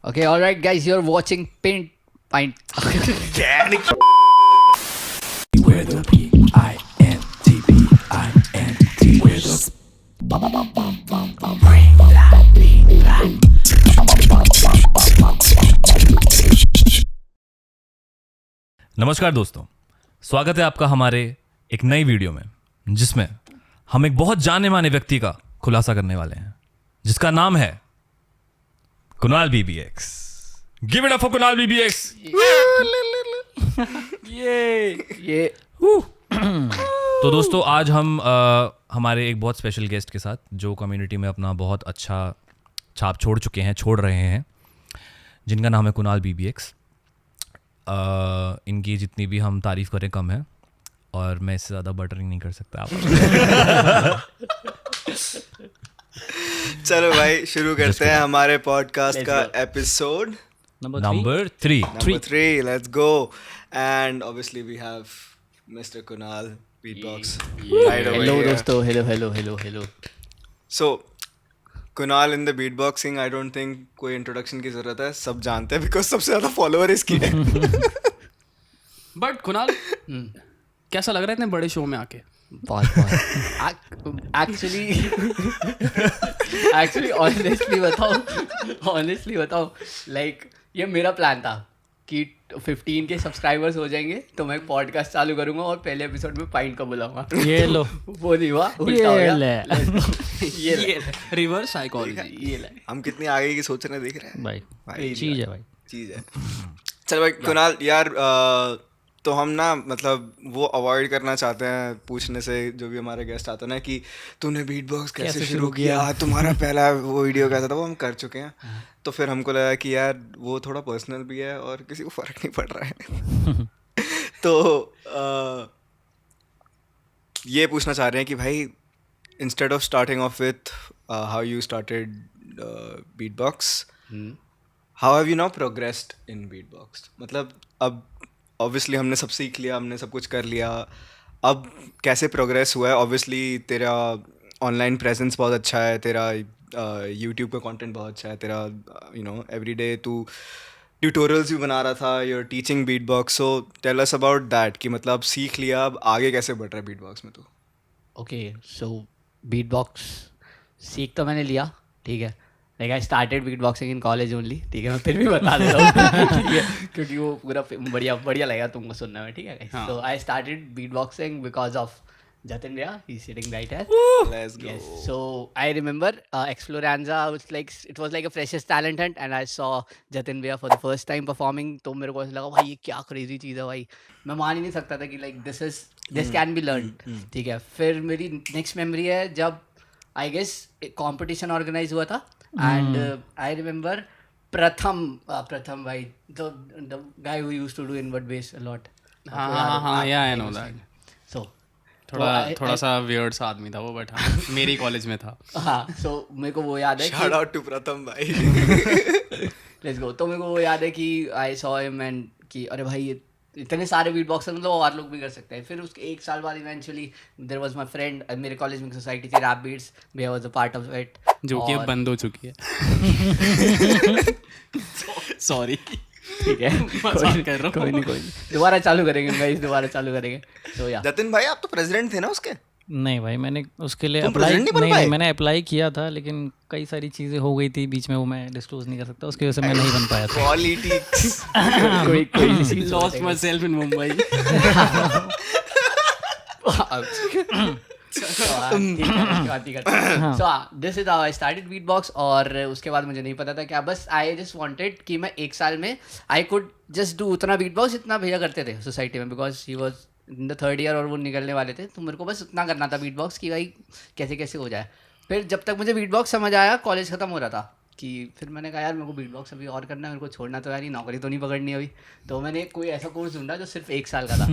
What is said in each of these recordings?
Okay, all right, guys, you're watching Pint. Where the P-I-N-T-P-I-N-T. Where the bring that beat back. नमस्कार दोस्तों, स्वागत है आपका हमारे एक नई वीडियो में जिसमें हम एक बहुत जाने माने व्यक्ति का खुलासा करने वाले हैं जिसका नाम है Kunal BBX। Give it up for Kunal BBX। ये तो दोस्तों आज हम हमारे एक बहुत स्पेशल गेस्ट के साथ जो कम्युनिटी में अपना बहुत अच्छा छाप छोड़ रहे हैं जिनका नाम है कुणाल BBX। इनकी जितनी भी हम तारीफ़ करें कम है और मैं इससे ज़्यादा बटरिंग नहीं कर सकता आप। चलो भाई शुरू करते हैं हमारे पॉडकास्ट का episode number 3। number 3. Let's go. And obviously we have Mr. Kunal Beatbox right over hello here. दोस्तों, hello. So Kunal in the beatboxing, I don't think कोई इंट्रोडक्शन की जरूरत है, सब जानते हैं बिकॉज सबसे ज्यादा फॉलोअर इसकी है। बट कुणाल कैसा लग रहा है इतने बड़े शो में आके? बहुत एक्चुअली ऑनेस्टली बताओ लाइक ये मेरा प्लान था कि 15 के सब्सक्राइबर्स हो जाएंगे तो मैं पॉडकास्ट चालू करूंगा और पहले एपिसोड में पाइन को बुलाऊंगा। ये लो, वो नहीं हुआ, उल्टा हो गया। ये रिवर्स साइकोलॉजी। ये ले हम कितनी आगे की सोचने देख रहे हैं भाई चीज है भाई। चीज है। चल भाई कुणाल यार, तो हम ना मतलब वो अवॉइड करना चाहते हैं पूछने से जो भी हमारे गेस्ट आते हैं ना कि तूने बीट बॉक्स कैसे शुरू किया, तुम्हारा पहला वो वीडियो कैसा था, वो हम कर चुके हैं। तो फिर हमको लगा कि यार वो थोड़ा पर्सनल भी है और किसी को फ़र्क नहीं पड़ रहा है। तो ये पूछना चाह रहे हैं कि भाई instead of starting of with how you started beat box, how have you now progressed in beat box? मतलब अब ऑब्वियसली हमने सब सीख लिया, हमने सब कुछ कर लिया, अब कैसे प्रोग्रेस हुआ है? ऑब्वियसली तेरा ऑनलाइन प्रेजेंस बहुत अच्छा है, तेरा यूट्यूब का कंटेंट बहुत अच्छा है, तेरा एवरीडे तू ट्यूटोरियल्स भी बना रहा था, your teaching beat box. So tell us about that कि मतलब सीख लिया, अब आगे कैसे बढ़ रहा है बीट बॉक्स में तू? ओके, सो बीट बॉक्स सीख तो मैंने लिया, ठीक है। Like I started beat boxing in college only, ठीक है। मैं फिर भी बता देता हूँ, ठीक है, क्योंकि वो पूरा बढ़िया लगेगा तुमको सुनने में, ठीक है। So I started beat boxing because of Jatin Bhaiya, he's sitting right here. Let's go. Yes. So I remember Exploranza was it was like a freshest talent hunt and I saw Jatin Bhaiya for the first time performing. तो मेरे को ऐसा लगा भाई ये क्या crazy चीज़ है भाई, मैं मान ही नहीं सकता था कि like this can be learned, ठीक है। फिर मेरी next memory है जब I guess एक competition organize हुआ था and I remember प्रथम भाई, the guy who used to do inward bass a lot. हाँ, yeah, I know that. So थोड़ा सा वियर्ड सा आदमी था वो, बट हाँ मेरी कॉलेज में था। हाँ, सो मेरे को वो याद है Shout out to प्रथम भाई। Let's go. तो मेरे को वो याद है कि आई सॉ हिम एंड कि अरे भाई ये इतने सारे बीट बॉक्सर मतलब और लोग भी कर सकते हैं। फिर उसके एक साल बाद eventually there was my friend, मेरे कॉलेज में सोसाइटी थी रैप बीट्स, भैया was a part of it, जो कि अब बंद हो चुकी है। सॉरी, ठीक है। कोई नहीं दोबारा चालू करेंगे तो या जतिन भाई आप तो प्रेसिडेंट थे ना उसके? नहीं भाई, मैंने उसके लिए तुम अप्लाई president नहीं बन पाए? मैंने अप्लाई किया था लेकिन कई सारी चीज़ें हो गई थी बीच में, वो मैं डिस्क्लोज नहीं कर सकता, उसकी वजह से मैं नहीं बन पाया था। पॉलिटिक्स। कोई lost my self in Mumbai. So this is how I started beatbox। और उसके बाद मुझे नहीं पता था क्या, बस आई जस्ट वांटेड कि मैं एक साल में आई कुड जस्ट डू उतना बीटबॉक्स जितना भैया करते थे सोसाइटी में, because he was in the 3rd year और वो निकलने वाले थे। तो मेरे को बस उतना करना था बीटबॉक्स कि भाई कैसे हो जाए। फिर जब तक मुझे बीटबॉक्स समझ आया कॉलेज ख़त्म हो रहा था कि फिर मैंने कहा यार मेरे को बीटबॉक्स अभी और करना है, मेरे को छोड़ना तो यार नहीं, नौकरी तो नहीं पकड़नी अभी। तो मैंने कोई ऐसा कोर्स ढूंढा जो सिर्फ 1 साल का था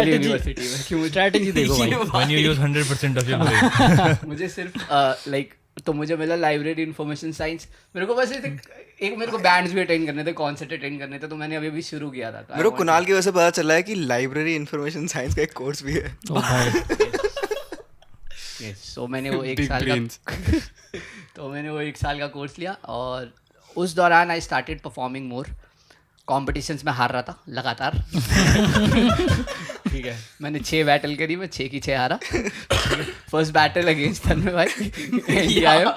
यूनिवर्सिटी में। क्यों स्ट्रैटेजी देखो भाई, When you use 100% of your brain। मुझे सिर्फ लाइक तो मुझे मिला लाइब्रेरी इन्फॉर्मेशन साइंस। मेरे को बस एक मेरे को बैंड्स भी अटेंड करने थे, कॉन्सर्ट अटेंड करने थे, तो मैंने अभी शुरू किया था। मेरे को कुणाल की वजह से पता चला है कि लाइब्रेरी इन्फॉर्मेशन साइंस का एक कोर्स भी है। ओ भाई सो मैंने वो एक साल का कोर्स लिया और उस दौरान I started performing more competitions में हार रहा था लगातार ठीक है मैंने 6 बैटल करी मैं 6 की 6 हारा फर्स्ट बैटल अगेंस्ट तन्मय भाई आया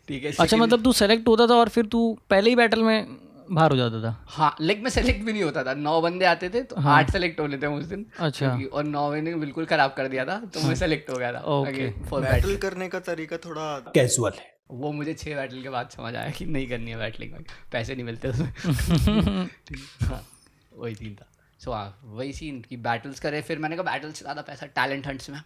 ठीक है अच्छा मतलब तू सेलेक्ट होता था और फिर तू पहले ही बैटल में बाहर हो जाता था? हाँ लाइक मैं सेलेक्ट भी नहीं होता था 9 बंदे आते थे तो 8 सेलेक्ट होने थे उस दिन अच्छा। और 9वें ने बिल्कुल खराब कर दिया था तो मैं सेलेक्ट हो गया था Okay. फॉर बैटल करने का तरीका थोड़ा कैजुअल है. वो मुझे 6 बैटल के बाद समझ आया कि नहीं करनी है बैटलिंग भाई पैसे नहीं मिलते उसमें हाँ वही सीन था सो हाँ वही सीन कि बैटल्स करे फिर मैंने कहा बैटल्स से ज़्यादा पैसा टैलेंट हंट्स में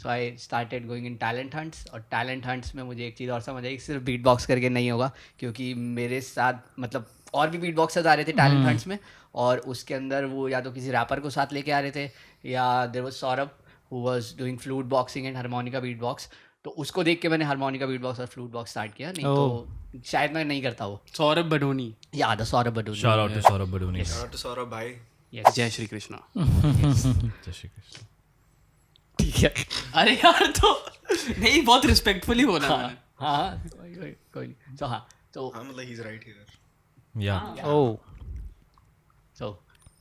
so I started going in talent hunts और टैलेंट हंट्स में मुझे एक चीज़ और समझ आई सिर्फ बीट बॉक्स करके नहीं होगा क्योंकि मेरे साथ मतलब और भी बीट बॉक्सर्स आ रहे थे टैलेंट हंट्स में और उसके अंदर वो या तो किसी रैपर को साथ लेके आ रहे थे या there was Saurabh who was doing flute boxing and harmonica beat box तो उसको देख के मैंने हारमोनिका बीट बॉक्स और फ्लूट बॉक्स स्टार्ट किया नहीं तो शायद मैं नहीं करता वो सौरभ बडोनी याद है Saurabh Badoni shout out to Saurabh Badoni. Shout out to Saurabh भाई. जय श्री कृष्णा जय श्री कृष्ण. ठीक है अरे यार तो नहीं बहुत रिस्पेक्टफुली बोला मैंने हाँ कोई नहीं तो हाँ तो हाँ मतलब he's right here. या ओह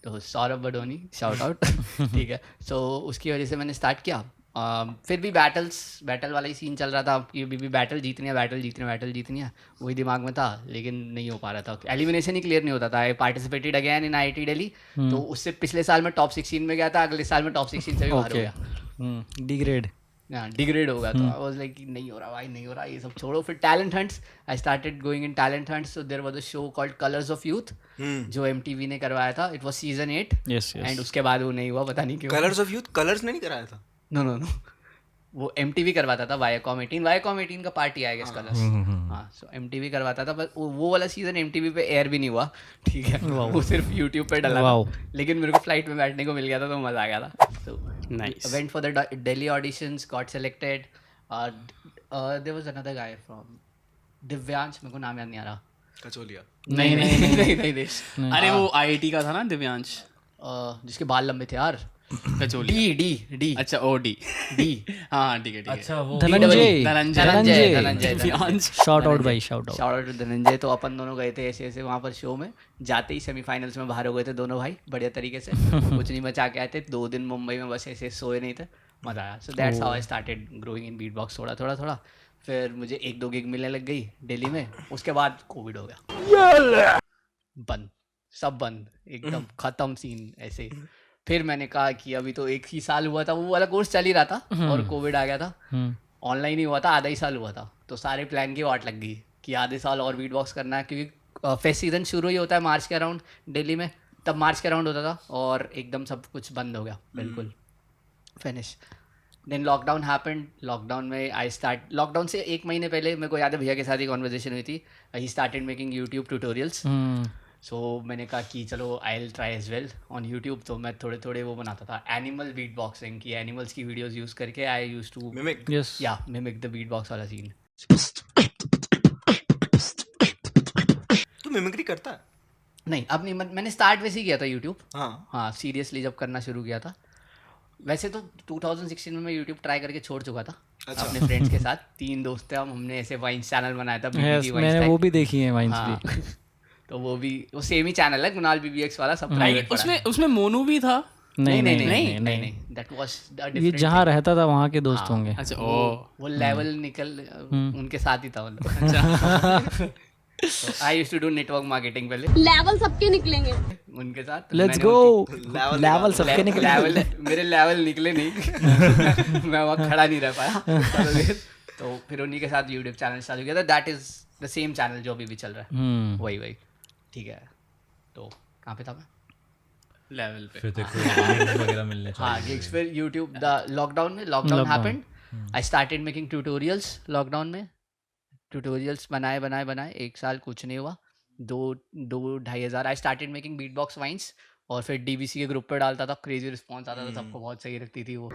तो सौरभ बडोनी शाउट आउट ठीक है सो उसकी वजह से मैंने स्टार्ट किया फिर भी बैटल वाला ही सीन चल रहा था कि भी बैटल जीतनी है वही दिमाग में था लेकिन नहीं हो पा रहा था एलिमिनेशन ही क्लियर नहीं होता था I participated again in IIT Delhi तो उससे पिछले साल में टॉप 16 में गया था अगले साल में टॉप 16 से भी बाहर हो गया डिग्रेड हाँ डिग्रेड होगा तो आई वाज लाइक नहीं हो रहा भाई नहीं हो रहा ये सब छोड़ो फिर talent hunts I started going in talent hunts so there was a show called Colours of Youth जो MTV ने करवाया था it was season 8 yes and उसके बाद वो नहीं हुआ पता नहीं क्यों Colors of Youth कलर्स ने नहीं कराया था. नो वो MTV करवाता था वायाकॉम 18 का पार्टी आएगा इसका हाँ सो MTV करवाता था बस वो वाला सीजन MTV पे एयर भी नहीं हुआ ठीक है वो सिर्फ YouTube पे डला था लेकिन मेरे को फ्लाइट में बैठने को मिल गया था तो मज़ा आ गया था so Nice. went for the Delhi auditions got selected there was another guy from Divyansh मेरे को नाम याद नहीं आ रहा कचोलिया. नहीं अरे वो IIT का था ना दिव्यांश जिसके बाल लंबे थे यार कचोली डी अच्छा OD हाँ ठीक है अच्छा वो धनंजय शाउट आउट भाई shout out shout out to Dhananjay तो अपन दोनों गए थे ऐसे वहाँ पर शो में जाते ही सेमीफाइनल्स में बाहर हो गए थे दोनों भाई बढ़िया तरीके से कुछ नहीं बचा के आए थे 2 दिन मुंबई में बस ऐसे सोए नहीं थे मज़ा आया so that's how I started growing in beat box थोड़ा फिर मुझे 1-2 गिग मिलने लग गई दिल्ली में उसके बाद कोविड हो गया बंद सब बंद एकदम ख़त्म सीन ऐसे फिर मैंने कहा कि अभी तो 1 ही साल हुआ था वो वाला कोर्स चल ही रहा था और कोविड आ गया था ऑनलाइन ही हुआ था आधा ही साल हुआ था तो सारे प्लान की वाट लग गई कि आधे साल और बीट बॉक्स करना है क्योंकि फेस्ट सीजन शुरू ही होता है मार्च के अराउंड दिल्ली में तब मार्च के अराउंड होता था और एकदम सब कुछ बंद हो गया बिल्कुल finish then lockdown happened lockdown में लॉकडाउन से 1 महीने पहले मेरे को याद है भैया के साथ ही कॉन्वर्जेशन हुई थी he started making YouTube tutorials so मैंने कहा कि चलो I will try as well on YouTube तो मैं थोड़े वो बनाता था एनिमल बीट बॉक्सिंग की एनिमल्स की वीडियोज़ यूज़ करके I used to Mimic. Yes या मिमिक द बीट बॉक्स वाला सीन तू मिमिक्री करता है? नहीं अब नहीं मैंने स्टार्ट वैसे ही किया था यूट्यूब हाँ. हाँ सीरियसली जब करना शुरू किया था वैसे तो 2016 में मैं यूट्यूब ट्राई करके छोड़ चुका था अपने फ्रेंड्स के साथ 3 दोस्त थे हमने ऐसे वाइन्स चैनल बनाया था यस मैंने वो भी देखी है वाइन्स हाँ भी तो वो सेम ही चैनल है कुणाल BBX वाला सब प्राइवेट उसमें मोनू भी था नहीं दैट वाज ये जहाँ रहता था वहाँ के दोस्त होंगे अच्छा वो लेवल निकल उनके साथ ही था मतलब I used to do network marketing पहले लेवल सबके निकलेंगे उनके साथ लेट्स गो लेवल सबके निकले लेवल मेरे लेवल निकले नहीं मैं वहाँ खड़ा नहीं रह पाया तो फिर उन्हीं के साथ यूट्यूब चैनल चालू किया था that is the same channel जो अभी भी चल रहा है वही ठीक है तो कहाँ पे था मैं लेवल पे फिर देखो gigs वगैरह मिलने हाँ गिग्स फिर YouTube the lockdown happened I started making tutorials लॉकडाउन में ट्यूटोरियल्स बनाए 1 साल कुछ नहीं हुआ 2-2.5 हज़ार I started making beat box vines और फिर DBC के ग्रुप पे डालता था क्रेजी रिस्पॉन्स आता था सबको बहुत सही लगती थी वो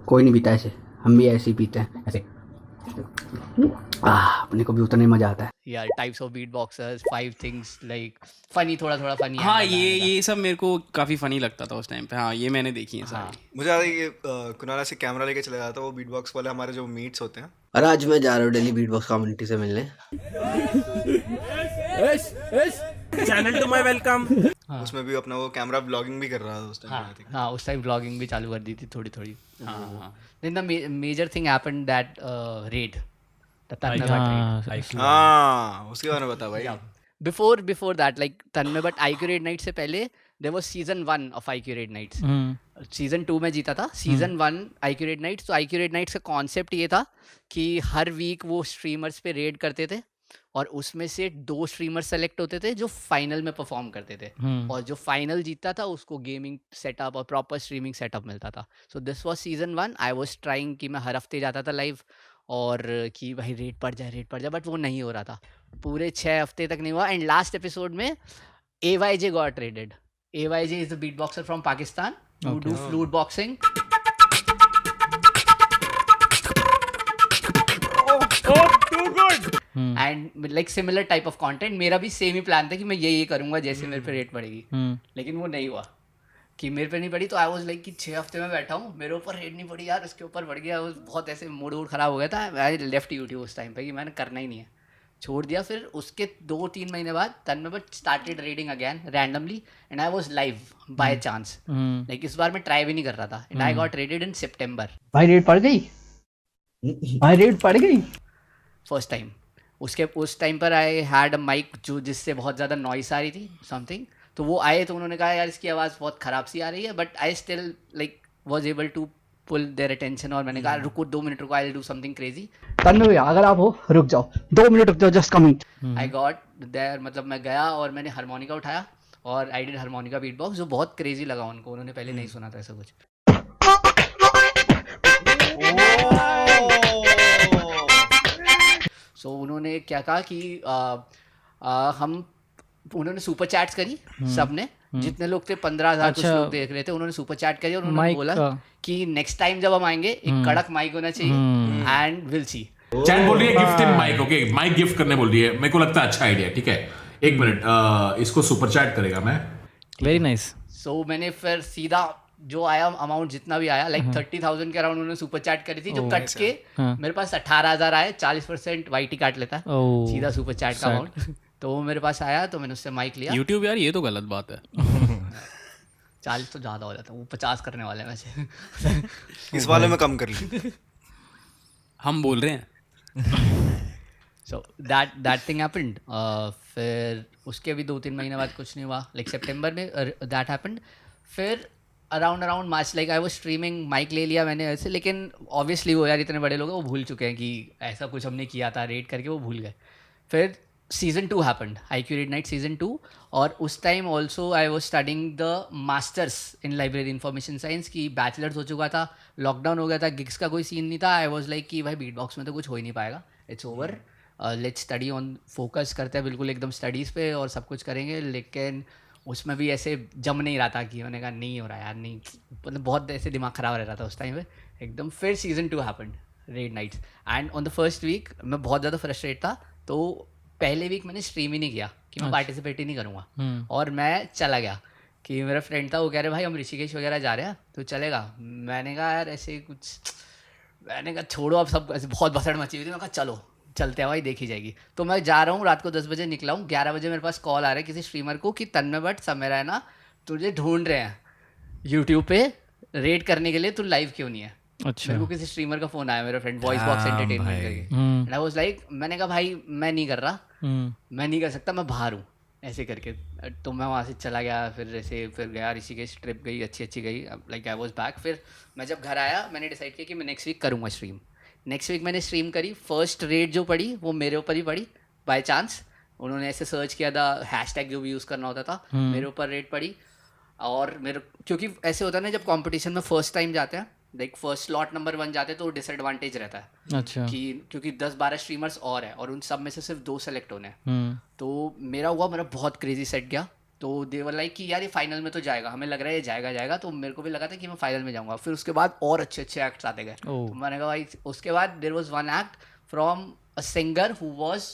कोई नहीं पीता ऐसे हम भी ऐसे ही पीते हैं ऐसे अपने को भी उतना ही मज़ा आता है या types of beat boxers, 5 things like funny, थोड़ा थोड़ा फनी। हाँ, ये सब मेरे को काफी फनी लगता था उस टाइम पे। हाँ, ये मैंने देखी है सारी। मुझे याद है ये कुणाल ऐसे कैमरा लेके चला जाता है, वो बीट बॉक्स वाले हमारे जो मीट्स होते हैं। और आज मैं जा रहा हूँ दिल्ली बीट बॉक्स कम्युनिटी से मिलने। Channel to my welcome. उसमें भी अपना वो कैमरा ब्लॉगिंग भी कर रहा था उस टाइम। हाँ हाँ, उस टाइम ब्लॉगिंग भी चालू कर दी थी थोड़ी थोड़ी। Then the major thing happened that raid, the Tanmay Bhat raid. हाँ, उसके बारे में बता भाई। Before that, like Tanmay Bhatt IQ Raid Night से पहले there was season 1 of IQ Raid Nights. Season 2 में जीता था। सीजन 1 IQ Raid Nights, तो IQ Raid Nights का कॉन्सेप्ट ये था कि हर वीक वो स्ट्रीमर्स पे रेड करते थे और उसमें से 2 स्ट्रीमर्स सेलेक्ट होते थे जो फाइनल में परफॉर्म करते थे, और जो फाइनल जीतता था उसको गेमिंग सेटअप और प्रॉपर स्ट्रीमिंग सेटअप मिलता था। So this was season 1। I was trying कि मैं हर हफ्ते जाता था लाइव और कि भाई रेड पड़ जाए, बट वो नहीं हो रहा था। पूरे 6 हफ्ते तक नहीं हुआ, एंड लास्ट एपिसोड में AYJ got raided. AYJ is a beatboxer from Pakistan who do flute boxing. And like similar type of content. मेरा भी सेम ही प्लान था कि मैं ये करूंगा जैसे मेरे पे रेट पड़ेगी, लेकिन वो नहीं हुआ कि मेरे पे नहीं पड़ी। तो आई वाज लाइक कि 6 हफ्ते में बैठा हूँ, मेरे ऊपर रेट नहीं पड़ी यार, उसके ऊपर पड़ गया। बहुत ऐसे मूड खराब हो गया था। आई लेफ्ट यूट्यूब उस टाइम पे कि मैंने करना ही नहीं है, छोड़ दिया। फिर उसके 2-3 महीने बाद Tanmay Bhat started raiding again randomly, and I was live by chance. Like इस बार मैं ट्राई भी नहीं कर रहा था, and I got raided in सितंबर। भाई रेड पड़ गई, भाई रेड पड़ गई फर्स्ट टाइम। उस टाइम पर आई हैड अ माइक जो जिससे बहुत ज़्यादा नॉइस आ रही थी समथिंग। तो वो आए तो उन्होंने कहा यार इसकी आवाज़ बहुत ख़राब सी आ रही है, but I still like was able to pull their attention. और मैंने कहा रुको 2 मिनट रुको, I will do something crazy. Tanmay भैया अगर आप हो रुक जाओ, 2 मिनट रुक जाओ, just coming. I got there, मतलब मैं गया और मैंने हारमोनिका उठाया और I did harmonica beat box, जो बहुत क्रेजी लगा उनको। उन्होंने पहले नहीं सुना था ऐसा कुछ। सो उन्होंने क्या कहा कि उन्होंने सुपर चैट्स करी सबने, जितने लोग थे 15,000 कुछ लोग देख रहे थे, उन्होंने सुपर चैट करी और उन्होंने बोला कि नेक्स्ट टाइम जब हम आएंगे एक कड़क माइक होना चाहिए एंड विल सी। चैट बोल रही है gift in mic. Okay, mic gift करने बोल रही है। मेरे को लगता है अच्छा आइडिया। ठीक है, 1 मिनट, इसको सुपर चैट करेगा मैं। Very nice. सो मैंने फिर सीधा जो आया अमाउंट जितना भी आया लाइक 30,000 के अराउंड उन्होंने सुपर चैट करी थी, जो कट के मेरे पास 18,000 आए। 40% वाईटी काट लेता है सीधा सुपर चैट का अमाउंट। तो वो मेरे पास आया तो मैंने उससे माइक लिया। यूट्यूब यार, ये तो गलत बात है। 40 तो ज़्यादा हो जाता है, वो 50 करने वाले हैं वैसे। इस वाले में कम कर ली। हम बोल रहे हैं। So that thing happened. फिर उसके भी 2-3 महीने बाद कुछ नहीं हुआ, लाइक सितंबर में दैट हैपेंड। फिर around March like I was streaming, mic ले लिया मैंने ऐसे, लेकिन ऑब्वियसली वो यार इतने बड़े लोग हैं, वो भूल चुके हैं कि ऐसा कुछ हमने किया था रेड करके, वो भूल गए। फिर season 2 happened, IQ Raid Night season 2, और उस time also I was studying the masters in library information science की। बैचलर्स हो चुका था, लॉकडाउन हो गया था, गिग्स का कोई सीन नहीं था। आई वाज लाइक कि भाई बीट बॉक्स में तो कुछ हो ही नहीं पाएगा, it's over, let's study on, focus करते हैं बिल्कुल एकदम स्टडीज़ पे और सब कुछ करेंगे। लेकिन उसमें भी ऐसे जम नहीं रहा था कि मैंने कहा नहीं हो रहा यार, नहीं, मतलब बहुत ऐसे दिमाग ख़राब रह रहा था उस टाइम पे एकदम। फिर season 2 happened, raid nights, and on the first week मैं बहुत ज़्यादा फ्रस्ट्रेट था। तो पहले वीक मैंने स्ट्रीम ही नहीं किया कि मैं पार्टिसिपेट ही नहीं करूँगा, और मैं चला गया कि मेरा फ्रेंड था, वो कह रहे भाई हम ऋषिकेश वगैरह जा रहे हैं तो चलेगा। मैंने कहा यार ऐसे कुछ, मैंने कहा छोड़ो, अब सब ऐसे बहुत भसड़ मची हुई थी। मैं कहा चलो चलते हैं भाई, देखी जाएगी। तो मैं जा रहा हूँ, रात को 10 बजे निकला हूँ, 11 बजे मेरे पास कॉल आ रहा है किसी स्ट्रीमर को कि तन्मय भट्ट समय है ना, तुझे ढूंढ रहे हैं यूट्यूब पे रेड करने के लिए, तू लाइव क्यों नहीं है। अच्छा। मेरे को किसी स्ट्रीमर का फोन आया, मेरा फ्रेंड वॉइस बॉक्स एंटरटेनमेंट करके, एंड आई वाज लाइक, मैंने कहा भाई मैं नहीं कर रहा, मैं नहीं कर सकता, मैं बाहर हूँ ऐसे करके। तो मैं वहाँ से चला गया, फिर गया ऋषिकेश, ट्रिप गई अच्छी गई, लाइक आई वाज बैक। फिर मैं जब घर आया मैंने डिसाइड किया कि मैं नेक्स्ट वीक करूँगा स्ट्रीम। नेक्स्ट वीक मैंने स्ट्रीम करी। फर्स्ट रेड जो पड़ी वो मेरे ऊपर ही पड़ी बाय चांस। उन्होंने ऐसे सर्च किया था, हैशटैग जो भी यूज़ करना होता था, मेरे ऊपर रेड पड़ी। और मेरे, क्योंकि ऐसे होता है ना जब कंपटीशन में फर्स्ट टाइम जाते हैं, लाइक फर्स्ट स्लॉट नंबर 1 जाते हैं तो डिसएडवांटेज रहता है। अच्छा। कि क्योंकि 10-12 स्ट्रीमर्स और हैं और उन सब में से सिर्फ 2 सेलेक्ट होने हैं। तो मेरा बहुत क्रेजी सेट गया। तो देवर लाइक कि यार ये फाइनल में तो जाएगा, हमें लग रहा है ये जाएगा। तो मेरे को भी लगा था कि मैं फाइनल में जाऊंगा। फिर उसके बाद और अच्छे एक्ट्स आते गए। तो मैंने कहा भाई, उसके बाद there was one act from a singer who was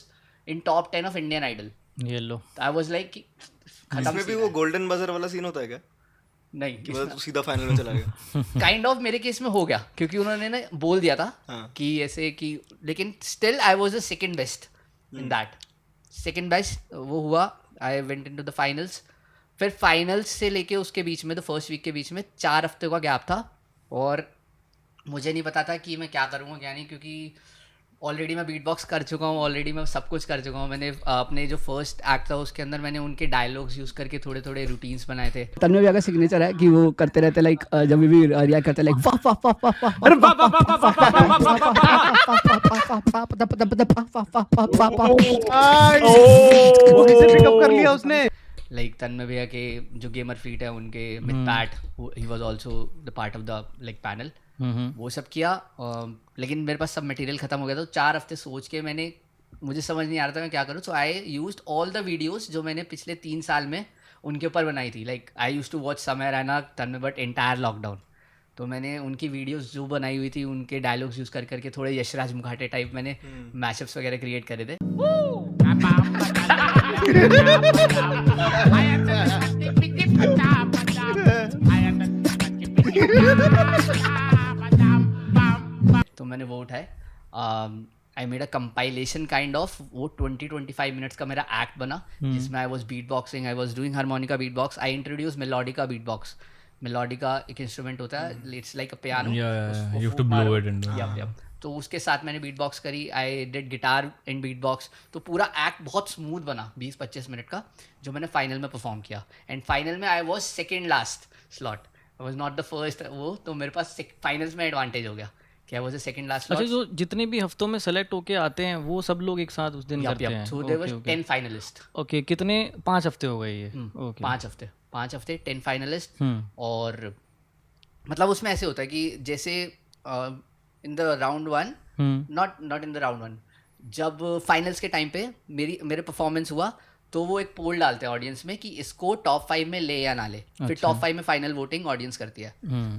in top 10 of Indian Idol. ये लो I was like इसमें भी वो गोल्डन बजर वाला सीन होता है क्या नहीं कि बस तू सीधा फाइनल में चला गया काइंड ऑफ मेरे केस में हो गया क्योंकि उन्होंने ना बोल दिया था हाँ. कि ऐसे कि लेकिन still I was the second best in that second best वो हुआ I went into the finals फिर फाइनल्स से लेके उसके बीच में द फर्स्ट वीक के बीच में 4 हफ्ते का गैप था और मुझे नहीं पता था कि मैं क्या करूँगा क्या नहीं क्योंकि ऑलरेडी मैं बीट बॉक्स कर चुका हूँ ऑलरेडी मैं सब कुछ कर चुका हूँ मैंने अपने जो फर्स्ट एक्ट था उसके अंदर मैंने उनके डायलॉग्स यूज़ करके थोड़े थोड़े रूटीन्स बनाए थे तन्मय भैया का सिग्नेचर है कि वो करते रहते लाइक जब भी रिएक्ट करते लाइक वाह वाह वाह वाह वाह अरे वाह वाह वाह वो कैसे पिकअप कर लिया उसने लाइक तन्मय भैया के जो गेमर फीट है उनके myth PAT he was also the part of the like panel वो सब किया लेकिन मेरे पास सब मटेरियल खत्म हो गया था 4 हफ्ते सोच के मैंने मुझे समझ नहीं आ रहा था मैं क्या करूँ so I used all the videos जो मैंने पिछले 3 साल में उनके ऊपर बनाई थी like I used to watch Samay Raina Tanmay but entire lockdown तो मैंने उनकी वीडियोस जो बनाई हुई थी उनके डायलॉग्स यूज़ कर करके थोड़े यशराज मुखाटे टाइप मैंने मैशअप्स वगैरह क्रिएट करे थे तो मैंने वो उठाए I made a compilation kind of वो 20-25 मिनट्स का मेरा एक्ट बना जिसमें I was beatboxing I was doing harmonica beat box I introduce melodica beatbox melodica एक इंस्ट्रूमेंट होता है it's like a piano you have to blow it and yup तो उसके साथ मैंने बीट बॉक्स करी I did guitar in beat box तो पूरा एक्ट बहुत स्मूथ बना 20-25 मिनट का जो मैंने फाइनल में परफॉर्म किया एंड फाइनल में I was second last slot I was not the first वो तो मेरे पास फाइनल्स में एडवांटेज हो गया कि I was the second last अच्छा जो जितने भी हफ्तों में सेलेक्ट होके आते हैं वो सब लोग एक साथ उस दिन करते हैं so there was 10 finalist okay कितने 5 हफ्ते हो गए ये ओके 5 हफ्ते 10 फाइनलिस्ट और मतलब उसमें ऐसे होता है कि जैसे in the round 1 not in the round 1 जब फाइनल्स के टाइम पे मेरे परफॉर्मेंस हुआ तो वो एक पोल डालते हैं ऑडियंस में कि इसको टॉप 5 में ले या ना ले फिर टॉप 5 में फाइनल वोटिंग ऑडियंस करती है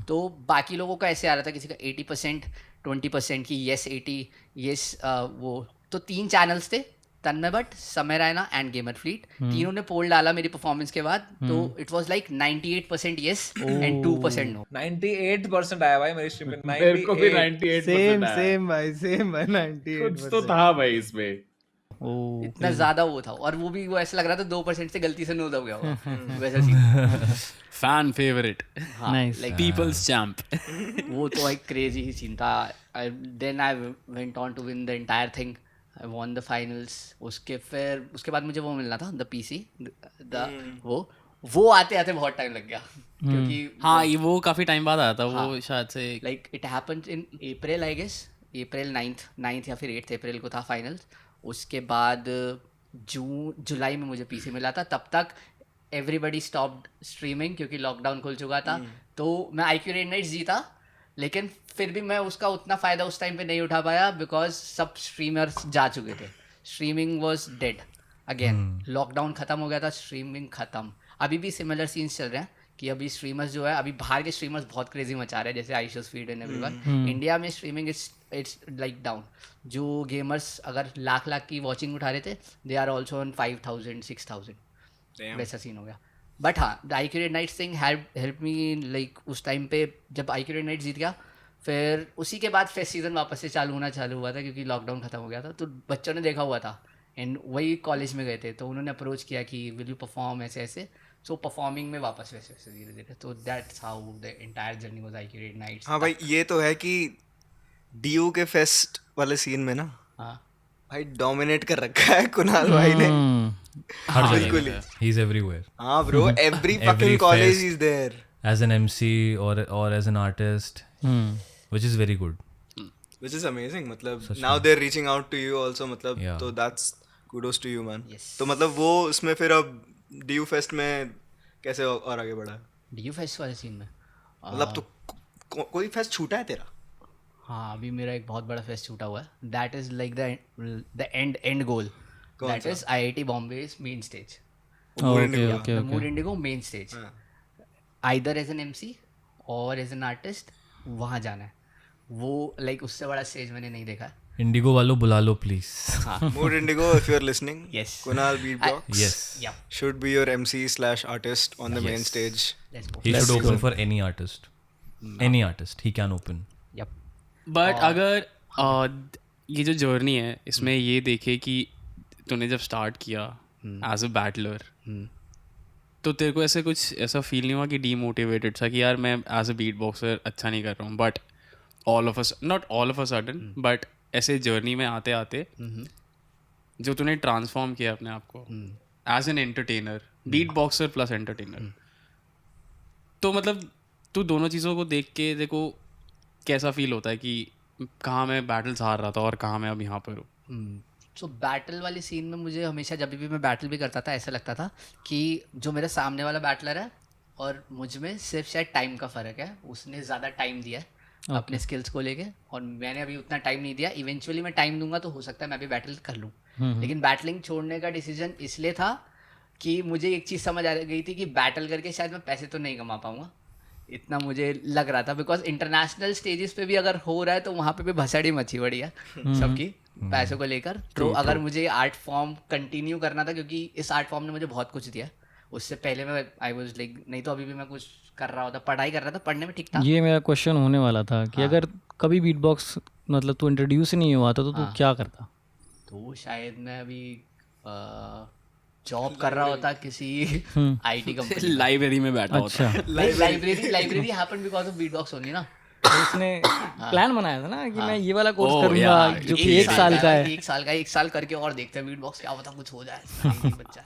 तो बाकी लोगों का ऐसे आ रहा था किसी का 80% 20% की येस 80 येस वो तो 3 चैनल्स थे तन्मय बट समय रैना एंड गेमर फ्लीट तीनों ने पोल डाला मेरी परफॉर्मेंस के बाद तो it was like 98% yes and 2% no 98% आया भाई मेरी स्ट्रीम में मेरे को भी 98% सेम भाई 98 कुछ तो था भाई इसमें इतना ज्यादा वो था और वो भी वो ऐसा लग रहा था 2% से गलती से नो दब गया हुआ वैसा scene fan favourite nice like peoples champ वो तो एक क्रेजी ही सीन था then I went on to win the entire thing I won the finals उसके बाद मुझे वो मिलना था द पीसी द वो आते आते बहुत टाइम लग गया क्योंकि हाँ ये वो काफी टाइम बाद आया था वो शायद से like it happened in April I guess April 9th या फिर 8th अप्रैल को था फाइनल्स उसके बाद जुलाई में मुझे पीसी मिला था तब तक एवरीबडी स्टॉप्ड स्ट्रीमिंग क्योंकि लॉकडाउन खुल चुका था तो मैं IQ रेड नाइट्स जीता लेकिन फिर भी मैं उसका उतना फ़ायदा उस टाइम पे नहीं उठा पाया बिकॉज सब स्ट्रीमर्स जा चुके थे streaming was dead again lockdown ख़त्म हो गया था स्ट्रीमिंग ख़त्म अभी भी सिमिलर सीन्स चल रहे हैं कि अभी स्ट्रीमर्स जो है अभी बाहर के स्ट्रीमर्स बहुत क्रेजी मचा रहे हैं जैसे आइशोस फीड एंड एवरीवन इंडिया में स्ट्रीमिंग इट्स लाइक डाउन जो गेमर्स अगर लाख की वॉचिंग उठा रहे थे दे आर ऑल्सो ऑन 5,000 6,000 वैसा सीन हो गया बट हाँ the IQ raid nights thing help me like उस टाइम पे जब IQ रेड नाइट्स जीत गया फिर उसी के बाद फेस्ट सीजन वापस से चालू हुआ था क्योंकि लॉकडाउन खत्म हो गया था तो बच्चों ने देखा हुआ था एंड वही कॉलेज में गए थे तो उन्होंने अप्रोच किया कि विल यू परफॉर्म ऐसे ऐसे सो परफॉर्मिंग में वापस वैसे वैसे धीरे धीरे तो that's how the entire journey was IQ raid nights हाँ भाई ये तो है कि DU के फेस्ट वाले सीन में ना हाँ भाई डोमिनेट कर रखा है कुणाल भाई ने हर बिल्कुल जगह he is everywhere हाँ bro every fucking college is there as an MC or as an artist which is very good which is amazing मतलब now they're reaching out to you also मतलब Yeah. तो that's kudos to you man Yes. तो मतलब वो उसमें फिर अब DU fest में कैसे और आगे बढ़ा है DU फेस्ट वाले सीन में मतलब तो कोई फेस्ट छूटा है तेरा हाँ अभी मेरा एक बहुत बड़ा फेस्ट छूटा हुआ है that is like the end goal that is IIT Bombay main stage Mood Indigo main stage either as an MC और एज एन आर्टिस्ट वहाँ जाना है वो लाइक उससे बड़ा स्टेज मैंने नहीं देखा है इंडिगो वालों बुला लो please. Mood Indigo, if you're listening. Yes. Kunal Beatbox. Yes. Yeah, Should be your MC/artist on the main stage. let's go. He should open for any artist. Any artist he can open. Yep. But अगर ये जो journey है इसमें ये देखे कि तूने जब स्टार्ट किया एज अ बैटलर तो तेरे को ऐसे कुछ ऐसा फील नहीं हुआ कि डीमोटिवेटेड था कि यार मैं एज अ बीट बॉक्सर अच्छा नहीं कर रहा हूँ, but not all of a sudden but ऐसे जर्नी में आते आते जो तूने ट्रांसफॉर्म किया अपने आप को as an entertainer, beat boxer plus entertainer, तो मतलब तू दोनों चीज़ों को देख के देखो कैसा फील होता है कि कहाँ मैं बैटल्स हार रहा था और कहाँ मैं अब यहाँ पर हूँ. सो बैटल वाली सीन में मुझे हमेशा जब भी मैं बैटल भी करता था ऐसा लगता था कि जो मेरा सामने वाला बैटलर है और मुझ में सिर्फ शायद टाइम का फ़र्क है. उसने ज़्यादा टाइम दिया है अपने स्किल्स को लेके और मैंने अभी उतना टाइम नहीं दिया. इवेंचुअली मैं टाइम दूंगा तो हो सकता है मैं भी बैटल कर लूँ, लेकिन बैटलिंग छोड़ने का डिसीजन इसलिए था कि मुझे एक चीज़ समझ आ गई थी कि बैटल करके शायद मैं पैसे तो नहीं कमा पाऊँगा, इतना मुझे लग रहा था. बिकॉज इंटरनेशनल स्टेजेस पे भी अगर हो रहा है तो वहाँ पे भी भसड़ी मची बड़ी है सबकी पैसों को लेकर. तो अगर मुझे आर्ट फॉर्म कंटिन्यू करना था क्योंकि इस आर्ट फॉर्म ने मुझे बहुत कुछ दिया. उससे पहले मैं आई वाज लाइक नहीं तो अभी भी मैं कुछ कर रहा होता, पढ़ाई कर रहा था, पढ़ने में ठीक था. ये मेरा क्वेश्चन होने वाला था कि अगर कभी बीट बॉक्स मतलब तू इंट्रोड्यूस नहीं हुआ था तो तू क्या करता? तो शायद मैं अभी जॉब कर रहा होता किसी आईटी कंपनी. लाइब्रेरी में बैठा होता. अच्छा, library happened because of beat box only ना. तो उसने प्लान बनाया था ना कि मैं ये वाला कोर्स करूंगा जो कि 1 साल का है. 1 साल करके और देखते हैं बीट बॉक्स क्या होता कुछ हो जाए. नहीं बच्चा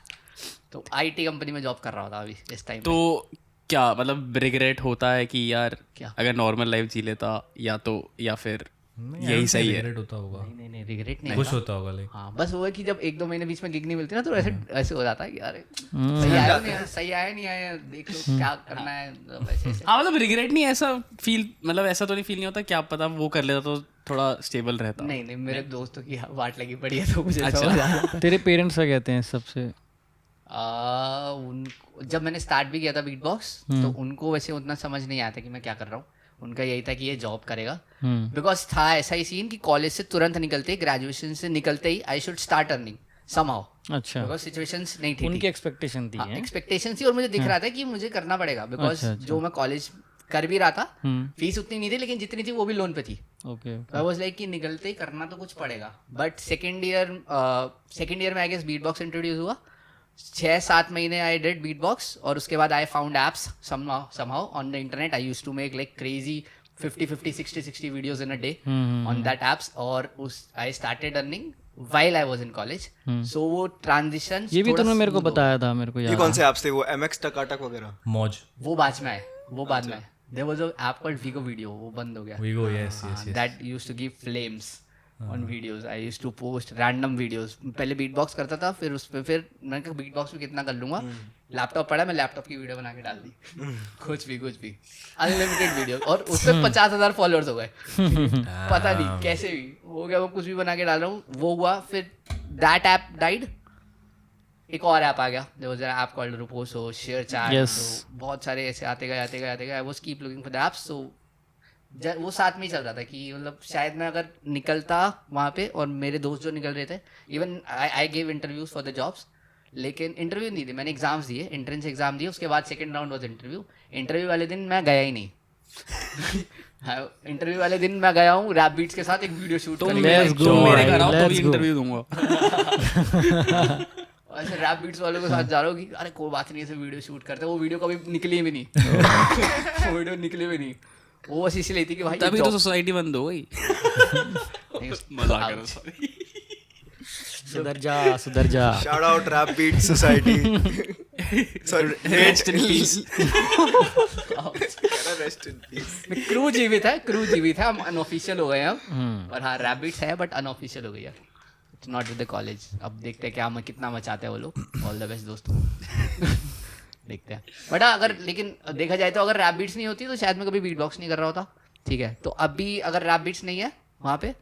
तो आईटी कंपनी में जॉब कर रहा होता अभी इस टाइम. तो क्या मतलब रिग्रेट होता है कि यार क्या? अगर नॉर्मल लाइफ जी लेता या फिर यही सही है? Regret होता होगा. नहीं रिग्रेट नहीं खुश होता होगा लाइक. हाँ बस वो है कि जब 1-2 महीने बीच में गिग नहीं मिलती ना तो ऐसे हो जाता है कि यार सही आया नहीं आया देख लो क्या करना है वैसे. हाँ मतलब रिग्रेट नहीं, ऐसा फील मतलब ऐसा तो नहीं फील नहीं होता क्या पता वो कर लेता तो थोड़ा स्टेबल रहता. नहीं मेरे दोस्तों की वाट लगी पड़ी है तो मुझे समझ आ रहा है. तेरे पेरेंट्स क्या कहते हैं सबसे? उनको जब मैंने स्टार्ट भी किया था बीट बॉक्स तो उनको वैसे उतना समझ नहीं आया था कि मैं क्या कर रहा हूँ. उनका यही था कि ये जॉब करेगा बिकॉज था ऐसा ही सीन कि कॉलेज से तुरंत निकलते ही ग्रेजुएशन से निकलते ही I should start earning somehow. अच्छा, बिकॉज सिचुएशंस नहीं थी. उनकी एक्सपेक्टेशन थी. एक्सपेक्टेशन थी और मुझे दिख रहा था कि मुझे करना पड़ेगा बिकॉज जो मैं कॉलेज कर भी रहा था फीस उतनी नहीं थी लेकिन जितनी थी वो भी लोन पे थी. ओके, आई वाज लाइक कि निकलते ही करना तो कुछ पड़ेगा. बट सेकेंड ईयर में I guess beat box introduce हुआ. 6-7 महीने आई डिड बीट बॉक्स और उसके बाद I found apps somehow on the internet. I used to make like crazy 50 videos in a day on that apps और I started earning while I was in college. So वो transition ये भी तूने मेरे को बताया था, मेरे को याद ये है. कौन से ऐप्स थे वो? MX टकाटक वगैरह? मौज. वो बाद में आए, वो बाद में. There was a app called Vigo Video, वो बंद हो गया. Vigo, yes. That used to give flames on videos. I used to post random videos. पहले बीट बॉक्स करता था फिर उस पे फिर मैंने कहा बीट बॉक्स में कितना कर लूंगा. लैपटॉप पड़ा, मैं लैपटॉप की वीडियो बना के डाल दी. कुछ भी अनलिमिटेड वीडियो और उस पर 50,000 फॉलोअर्स हो गए. पता नहीं कैसे भी हो गया. वो कुछ भी बना के डाल रहा हूँ. वो हुआ फिर दैट ऐप डाइड. एक और ऐप आ गया. There was an app called Roposo, ShareChat. तो बहुत सारे ऐसे आते गए. I was keep looking for the apps. So वो साथ में ही चल रहा था कि मतलब शायद मैं अगर निकलता वहाँ पे और मेरे दोस्त जो निकल रहे थे even I gave interviews for the jobs. लेकिन इंटरव्यू नहीं दिए मैंने, एग्जाम्स दिए, एंट्रेंस एग्जाम दिए. उसके बाद सेकंड राउंड वाज इंटरव्यू वाले दिन मैं गया ही नहीं. इंटरव्यू वाले दिन मैं गया हूँ रैप बीट्स के साथ एक वीडियो शूट करने. मेरे घर आओ तो भी इंटरव्यू दूंगा. ऐसे रैप बीट्स वालों के साथ जा रहा हूँ कि अरे कोई बात नहीं ऐसे वीडियो शूट करते. वो वीडियो कभी निकली भी नहीं. वो बस इसलिए थी कि भाई तभी तो सोसाइटी बंद हो गई. मजाक कर रहा हूँ. सुधर जा. Shout out rap beat society. Sorry, rest in peace. Rest in peace. Crew जीवित है. हम अनऑफिशियल हो गए हैं और हाँ रैप बीट्स है बट अनऑफिशियल हो गई है. It's not with the college. अब देखते हैं क्या कितना मचाते हैं वो लोग. ऑल द बेस्ट दोस्तों. देखते हैं. बट अगर लेकिन देखा जाए तो अगर रैप बीट्स नहीं होती तो शायद मैं कभी बीट बॉक्स नहीं कर रहा होता. ठीक है, तो अभी अगर रैप बीट्स नहीं है वहाँ पे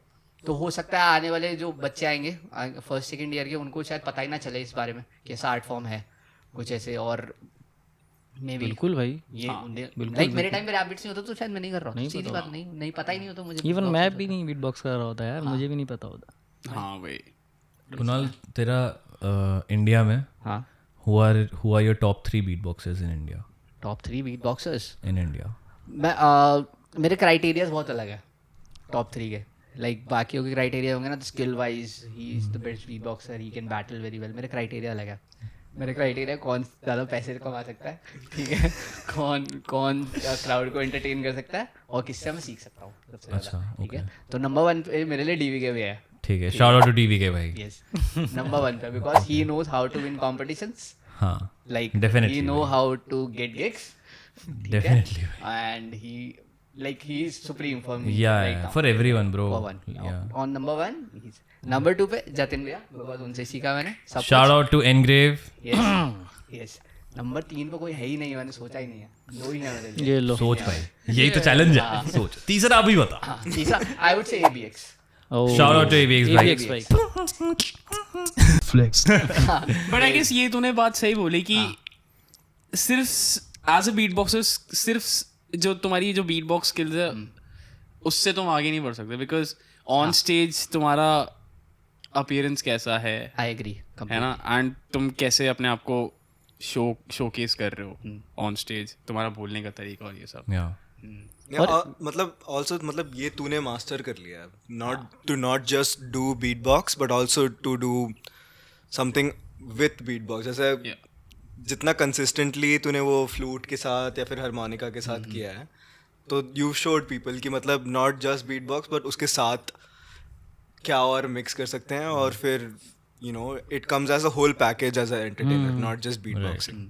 तो हो सकता है आने वाले जो बच्चे आएंगे फर्स्ट सेकंड ईयर के उनको शायद पता ही ना चले इस बारे में कि ऐसा आर्ट फॉर्म है कुछ ऐसे. और मे बी बिल्कुल भाई, ये लाइक मेरे टाइम पे रैप बीट्स नहीं होता तो शायद मैं नहीं कर रहा हूँ, सीधी बात, नहीं पता ही नहीं होता मुझे। इवन मैं भी नहीं बीट बॉक्स कर रहा होता यार, मुझे भी नहीं पता होता। हाँ भाई, कुणाल तेरा इंडिया में हाँ, who are your top 3 beatboxers in India? Top 3 beat boxers, In India. मैं मेरे क्राइटेरियाज बहुत अलग है टॉप 3 के। लाइक बाकियों के क्राइटेरिया होंगे ना, तो skill wise he is the best beat boxer, he can battle very well. मेरे क्राइटेरिया अलग है। मेरे क्राइटेरिया कौन ज़्यादा पैसे कमा सकता है, ठीक है, कौन क्राउड को एंटरटेन कर सकता है, और किससे मैं सीख सकता हूँ सबसे ज़्यादा, अच्छा, ठीक है। तो नंबर 1 पे मेरे लिए DVK भी है। ठीक है, शाउट आउट टू DVK भाई। यस, नंबर 1 पे, because he knows how to win competitions, हाँ, like Definitely, he know भाई। how to get gigs, definitely. and he is supreme for me Yeah, right yeah, now. for everyone, bro. For one. Yeah. On number 1, he's number 2 पे जतिन भैया, because उनसे सीखा मैंने सब Shout out to Engrave. Yes. Number 3 पे कोई है ही नहीं, मैंने सोचा ही नहीं है, 2 ही है मेरे लिए। ये लो, सोच भाई, यही तो चैलेंज है, सोच। तीसरा आप ही बता। हाँ, तीसरा I would say ABX। Shout out to ABX भाई। ABX भाई। Flex. बट आई गेस ये तूने बात सही बोली कि सिर्फ एज अ बीट बॉक्सर, सिर्फ जो तुम्हारी जो बीट बॉक्स स्किल्स है उससे तुम आगे नहीं बढ़ सकते, बिकॉज ऑन स्टेज तुम्हारा अपीयरेंस कैसा है आई एग्री, ना, एंड तुम कैसे अपने आप को शोकेस कर रहे हो ऑन स्टेज, तुम्हारा बोलने का तरीका और ये सब। Yeah. मतलब ऑल्सो, मतलब ये तूने मास्टर कर लिया, not just do beat box but also to do something with beat box. जैसे जितना कंसिस्टेंटली तूने वो फ्लूट के साथ या फिर हारमोनिका के साथ किया है, तो यू शोड पीपल कि मतलब not just beat box but उसके साथ क्या और मिक्स कर सकते हैं, और फिर you know it comes as a whole package as a entertainer, not just beat boxing,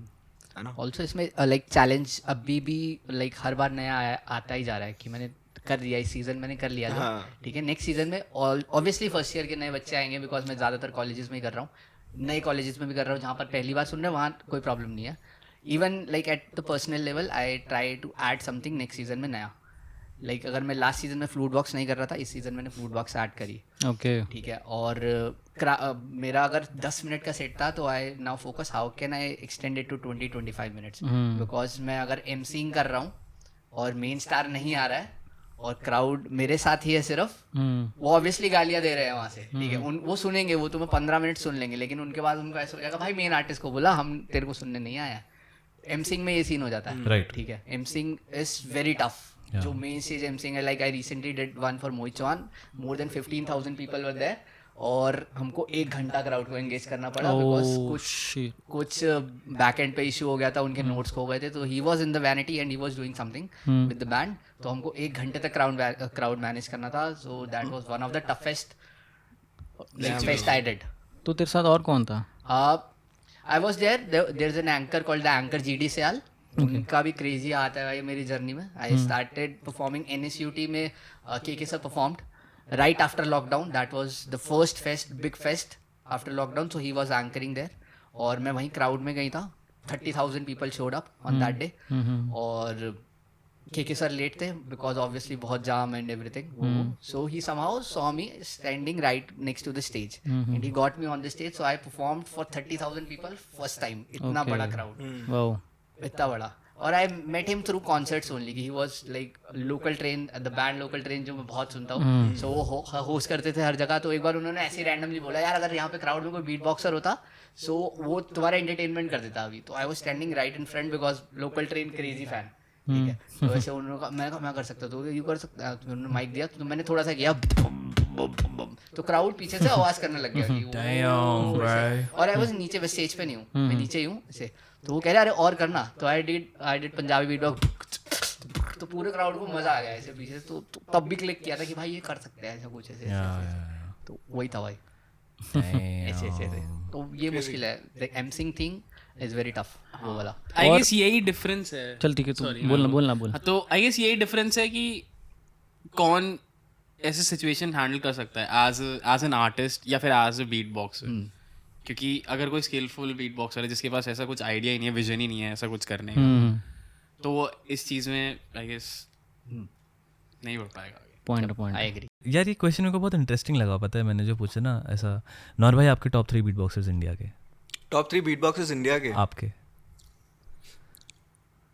है ना। ऑल्सो इसमें लाइक चैलेंज अभी भी लाइक हर बार नया आता ही जा रहा है कि मैंने कर लिया, इस सीज़न मैंने कर लिया था, ठीक है, नेक्स्ट सीज़न में ऑब्वियसली फर्स्ट ईयर के नए बच्चे आएंगे, बिकॉज मैं ज़्यादातर कॉलेजेस में ही कर रहा हूँ, नए कॉलेजेस में भी कर रहा हूँ, जहाँ पर पहली बार सुन रहे हैं वहाँ कोई प्रॉब्लम नहीं है। Even like at the personal level I try to add something next season में नया। लाइक अगर मैं लास्ट सीज़न में फ्लूट बॉक्स नहीं कर रहा था, इस सीज़न मैंने फ्लूट बॉक्स ऐड करी, ओके, ठीक है। और मेरा अगर 10 मिनट का सेट था तो I now focus how can I extend it to 20-25 minutes, because मैं अगर एमसीइंग कर रहा हूँ और मेन स्टार नहीं आ रहा है और क्राउड मेरे साथ ही है सिर्फ, वो ऑब्वियसली गालियाँ दे रहे हैं वहाँ से, ठीक है, वो सुनेंगे, वो तुम्हें 15 मिनट सुन लेंगे, लेकिन उनके बाद उनको ऐसा हो जाएगा भाई मेन आर्टिस्ट को बोला, हम तेरे को सुनने नहीं आया। एमसीइंग में ये सीन हो जाता है, Right. ठीक है। एमसीइंग इज वेरी टफ, जो मेन स्टेज एमसीइंग है, like I recently did one for Mohit Chauhan, more than 15,000 people were there, और हमको 1 घंटा क्राउड को एंगेज करना पड़ा, बिकॉज कुछ बैक एंड पे इशू हो गया था, उनके नोट्स खो गए थे, तो he was in the vanity and he was doing something with the band, तो हमको 1 घंटे तक क्राउड मैनेज करना था, so that was one of the toughest fest I did. तो तेरे साथ और कौन था? I was there is an anchor called the anchor GD Syal, उनका भी क्रेजी आता है भाई मेरी जर्नी में। आई स्टार्टेड परफॉर्मिंग NSUT में, K sir performed right after lockdown, that was the first fest, big fest after lockdown, so he was anchoring there, और मैं वहीं क्राउड में गई था, 30,000 people showed up on that day, और K sir late थे because obviously बहुत jam and everything, so he somehow saw me standing right next to the stage and he got me on the stage, so I performed for 30,000 people first time, इतना बड़ा crowd, wow, इतना बड़ा। और I met him through concerts only, he was like local train, the band local train जो मैं बहुत सुनता हूँ, सो वो होस्ट करते थे हर जगह, तो एक बार उन्होंने ऐसे रैंडमली बोला यार अगर यहाँ पे क्राउड में कोई बीट बॉक्सर होता सो वो तुम्हारा एंटरटेनमेंट कर देता अभी, तो I was standing right in front because local train crazy fan, ठीक है। तो वैसे उन्होंने कहा, मैंने कहा मैं कर सकता, तो यू कर सकता, तो उन्होंने माइक दिया, तो मैंने थोड़ा सा किया, तो क्राउड पीछे से आवाज करने लग गया कि Damn, bro. और आई वाज नीचे, बस स्टेज पे नहीं हूँ, मैं नीचे ही हूँ ऐसे, तो वो कह रहे अरे और करना, तो I did Punjabi beat box, तो पूरे क्राउड को मजा आ गया ऐसे पीछे से, तो तब भी क्लिक किया था कि भाई ये कर सकते हैं ऐसा कुछ ऐसे, तो वही था भाई, ऐसे ऐसे ऐसे, तो ये मुश्किल है, the emceeing thing is very tough, वो वाला। आई गेस यही डिफरेंस है। चल ठीक है, तू बोलना। तो आई गेस यही डिफरेंस है कि कौन ऐसे सिचुएशन हैंडल कर सकता है एज एन आर्टिस्ट या फिर एज अ बीट बॉक्सर, क्योंकि अगर कोई स्किलफुल बीट बॉक्सर है जिसके पास ऐसा कुछ आइडिया ही नहीं है, विजन ही नहीं है ऐसा कुछ करने का, तो वो इस चीज़ में आई गेस नहीं बढ़ पाएगा आगे। Point I agree. यार ये क्वेश्चन मेरे को बहुत इंटरेस्टिंग लगा, पता है मैंने जो पूछा ना ऐसा, नौर भाई आपके टॉप 3 बीट बॉक्सर्स इंडिया के? टॉप 3 बीट बॉक्सर्स इंडिया के? आपके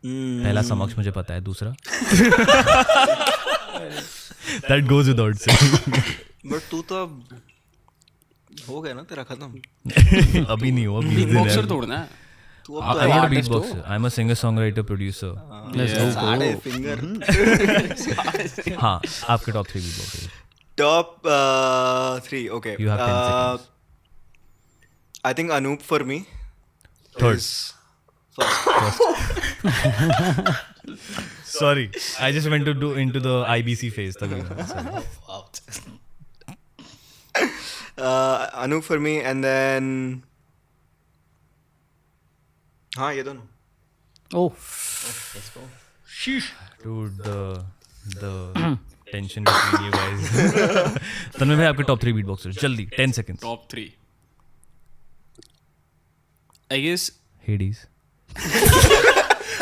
पहला समक्ष मुझे पता है, दूसरा that goes without saying. But तू तो अब हो गया ना तेरा खत्म। अभी नहीं हुआ, 20 दिन बॉक्सर है। तोड़ना है। तू अब I'm not a beatboxer. I'm a singer songwriter producer. साढ़े फिंगर। हाँ, आपके top 3 beatboxers. Top 3, okay. You have 10 seconds. I think Anoop for me. Third. is first. Sorry, I just went to do into the IBC phase. तभी sorry. Anoop for me, and then हाँ ये दोनों। ओह Dude, the tension between you guys. तन्मय भाई, आपके top 3 beatboxers, जल्दी 10 seconds. Top 3 I guess Hades.